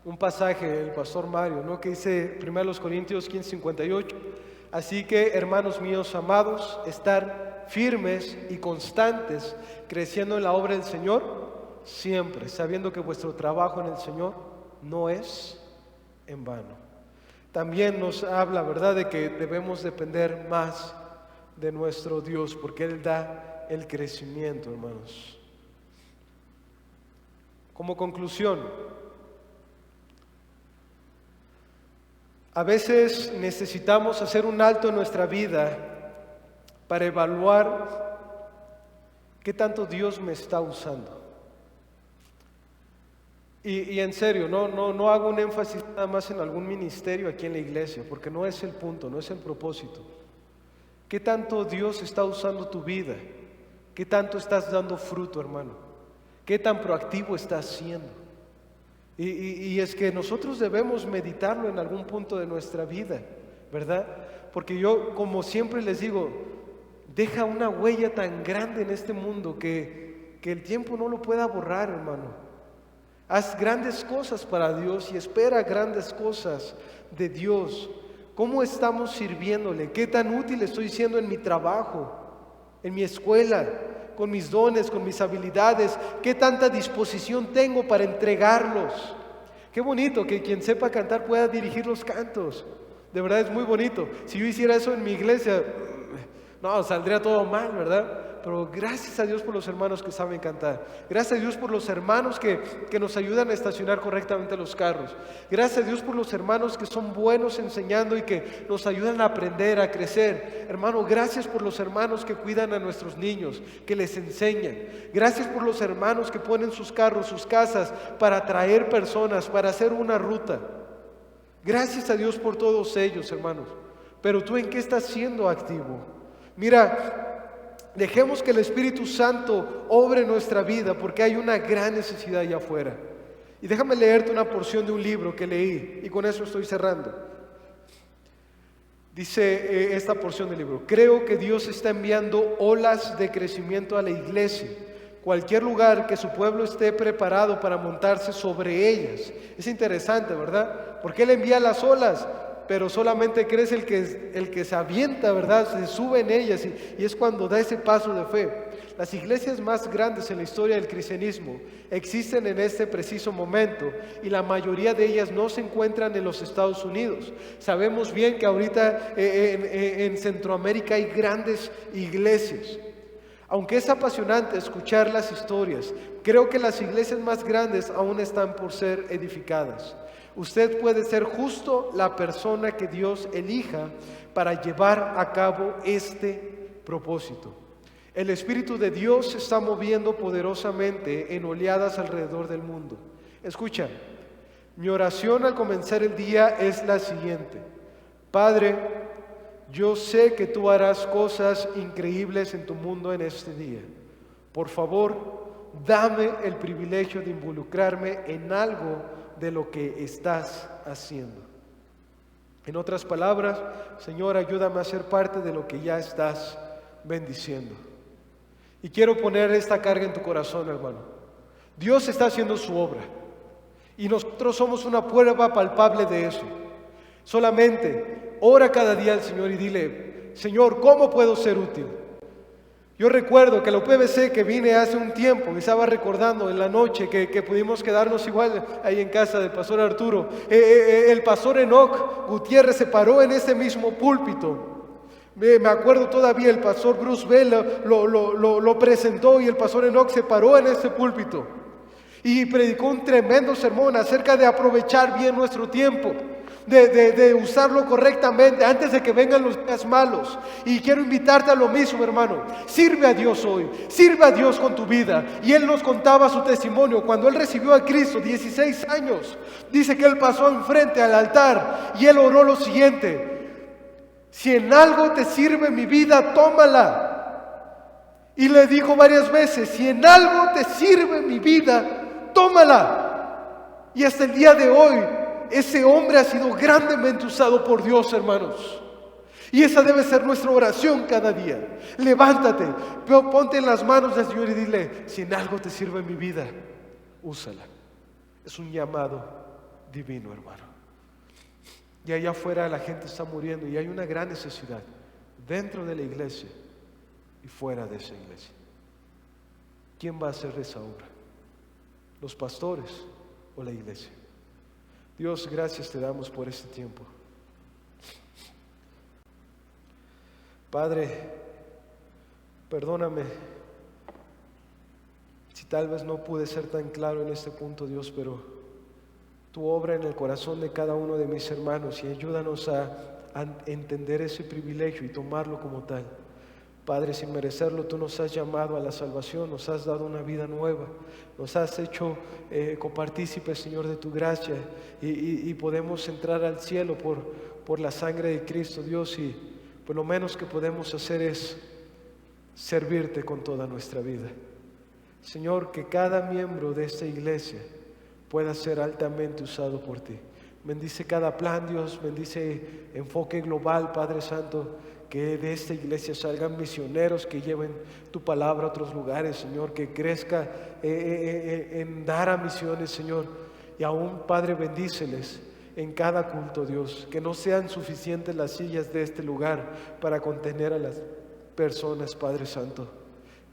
un pasaje el pastor Mario, ¿no?, que dice 1 Corintios 15:58. Así que, hermanos míos amados, estar firmes y constantes, creciendo en la obra del Señor, siempre, sabiendo que vuestro trabajo en el Señor no es en vano. También nos habla, ¿verdad?, de que debemos depender más de nuestro Dios, porque Él da el crecimiento, hermanos. Como conclusión, a veces necesitamos hacer un alto en nuestra vida para evaluar qué tanto Dios me está usando. Y en serio, no hago un énfasis nada más en algún ministerio aquí en la iglesia, porque no es el punto, no es el propósito. ¿Qué tanto Dios está usando tu vida? ¿Qué tanto estás dando fruto, hermano? ¿Qué tan proactivo estás siendo? Y es que nosotros debemos meditarlo en algún punto de nuestra vida, ¿verdad? Porque yo, como siempre les digo, deja una huella tan grande en este mundo que que el tiempo no lo pueda borrar, hermano. Haz grandes cosas para Dios y espera grandes cosas de Dios. ¿Cómo estamos sirviéndole? ¿Qué tan útil estoy siendo en mi trabajo, en mi escuela, con mis dones, con mis habilidades? ¿Qué tanta disposición tengo para entregarlos? Qué bonito que quien sepa cantar pueda dirigir los cantos. De verdad es muy bonito. Si yo hiciera eso en mi iglesia, no, saldría todo mal, ¿verdad? Pero gracias a Dios por los hermanos que saben cantar. Gracias a Dios por los hermanos que nos ayudan a estacionar correctamente los carros. Gracias a Dios por los hermanos que son buenos enseñando y que nos ayudan a aprender, a crecer. Hermano, gracias por los hermanos que cuidan a nuestros niños, que les enseñan. Gracias por los hermanos que ponen sus carros, sus casas para traer personas, para hacer una ruta. Gracias a Dios por todos ellos, hermanos. Pero tú, ¿en qué estás siendo activo? Mira, dejemos que el Espíritu Santo obre en nuestra vida, porque hay una gran necesidad allá afuera. Y déjame leerte una porción de un libro que leí, y con eso estoy cerrando. Dice esta porción del libro: creo que Dios está enviando olas de crecimiento a la iglesia. Cualquier lugar que su pueblo esté preparado para montarse sobre ellas. Es interesante, ¿verdad? Porque Él envía las olas, pero solamente crece el que se avienta, ¿verdad? Se sube en ellas y es cuando da ese paso de fe. Las iglesias más grandes en la historia del cristianismo existen en este preciso momento y la mayoría de ellas no se encuentran en los Estados Unidos. Sabemos bien que ahorita en Centroamérica hay grandes iglesias. Aunque es apasionante escuchar las historias, creo que las iglesias más grandes aún están por ser edificadas. Usted puede ser justo la persona que Dios elija para llevar a cabo este propósito. El Espíritu de Dios se está moviendo poderosamente en oleadas alrededor del mundo. Escucha, mi oración al comenzar el día es la siguiente: Padre, yo sé que tú harás cosas increíbles en tu mundo en este día. Por favor, dame el privilegio de involucrarme en algo de lo que estás haciendo. En otras palabras, Señor, ayúdame a ser parte de lo que ya estás bendiciendo. Y quiero poner esta carga en tu corazón, hermano. Dios está haciendo su obra y nosotros somos una prueba palpable de eso. Solamente ora cada día al Señor y dile: Señor, ¿cómo puedo ser útil? Yo recuerdo que la UPBC que vine hace un tiempo, me estaba recordando en la noche que pudimos quedarnos igual ahí en casa del pastor Arturo. El pastor Enoch Gutiérrez se paró en ese mismo púlpito. Me acuerdo todavía, el pastor Bruce Bell lo presentó y el pastor Enoch se paró en ese púlpito y predicó un tremendo sermón acerca de aprovechar bien nuestro tiempo. De usarlo correctamente antes de que vengan los días malos. Y quiero invitarte a lo mismo, hermano. Sirve a Dios hoy, sirve a Dios con tu vida. Y él nos contaba su testimonio cuando él recibió a Cristo, 16 años. Dice que él pasó enfrente al altar y él oró lo siguiente: si en algo te sirve mi vida, tómala. Y le dijo varias veces: si en algo te sirve mi vida, tómala. Y hasta el día de hoy ese hombre ha sido grandemente usado por Dios, hermanos. Y esa debe ser nuestra oración cada día. Levántate, ponte en las manos del Señor y dile: si en algo te sirve mi vida, úsala. Es un llamado divino, hermano. Y allá afuera la gente está muriendo y hay una gran necesidad dentro de la iglesia y fuera de esa iglesia. ¿Quién va a hacer esa obra? ¿Los pastores o la iglesia? Dios, gracias te damos por este tiempo. Padre, perdóname si tal vez no pude ser tan claro en este punto, Dios, pero tu obra en el corazón de cada uno de mis hermanos y ayúdanos a entender ese privilegio y tomarlo como tal. Padre, sin merecerlo, tú nos has llamado a la salvación, nos has dado una vida nueva, nos has hecho copartícipes, Señor, de tu gracia y podemos entrar al cielo por la sangre de Cristo, Dios, y pues lo menos que podemos hacer es servirte con toda nuestra vida. Señor, que cada miembro de esta iglesia pueda ser altamente usado por ti. Bendice cada plan, Dios, bendice Enfoque Global, Padre Santo, que de esta iglesia salgan misioneros que lleven tu palabra a otros lugares, Señor, que crezca en dar a misiones, Señor. Y aún, Padre, bendíceles en cada culto, Dios, que no sean suficientes las sillas de este lugar para contener a las personas, Padre Santo.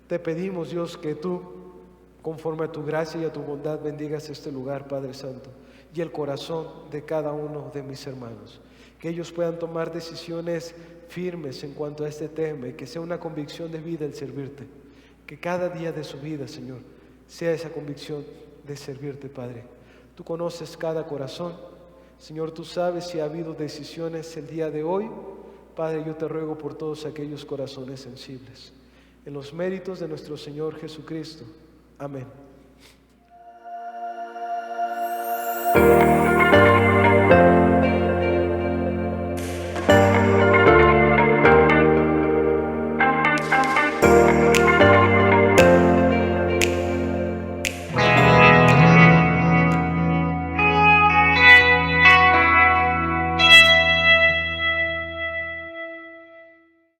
Te pedimos, Dios, que tú, conforme a tu gracia y a tu bondad, bendigas este lugar, Padre Santo, y el corazón de cada uno de mis hermanos. Que ellos puedan tomar decisiones firmes en cuanto a este tema y que sea una convicción de vida el servirte. Que cada día de su vida, Señor, sea esa convicción de servirte, Padre. Tú conoces cada corazón. Señor, tú sabes si ha habido decisiones el día de hoy. Padre, yo te ruego por todos aquellos corazones sensibles. En los méritos de nuestro Señor Jesucristo. Amén.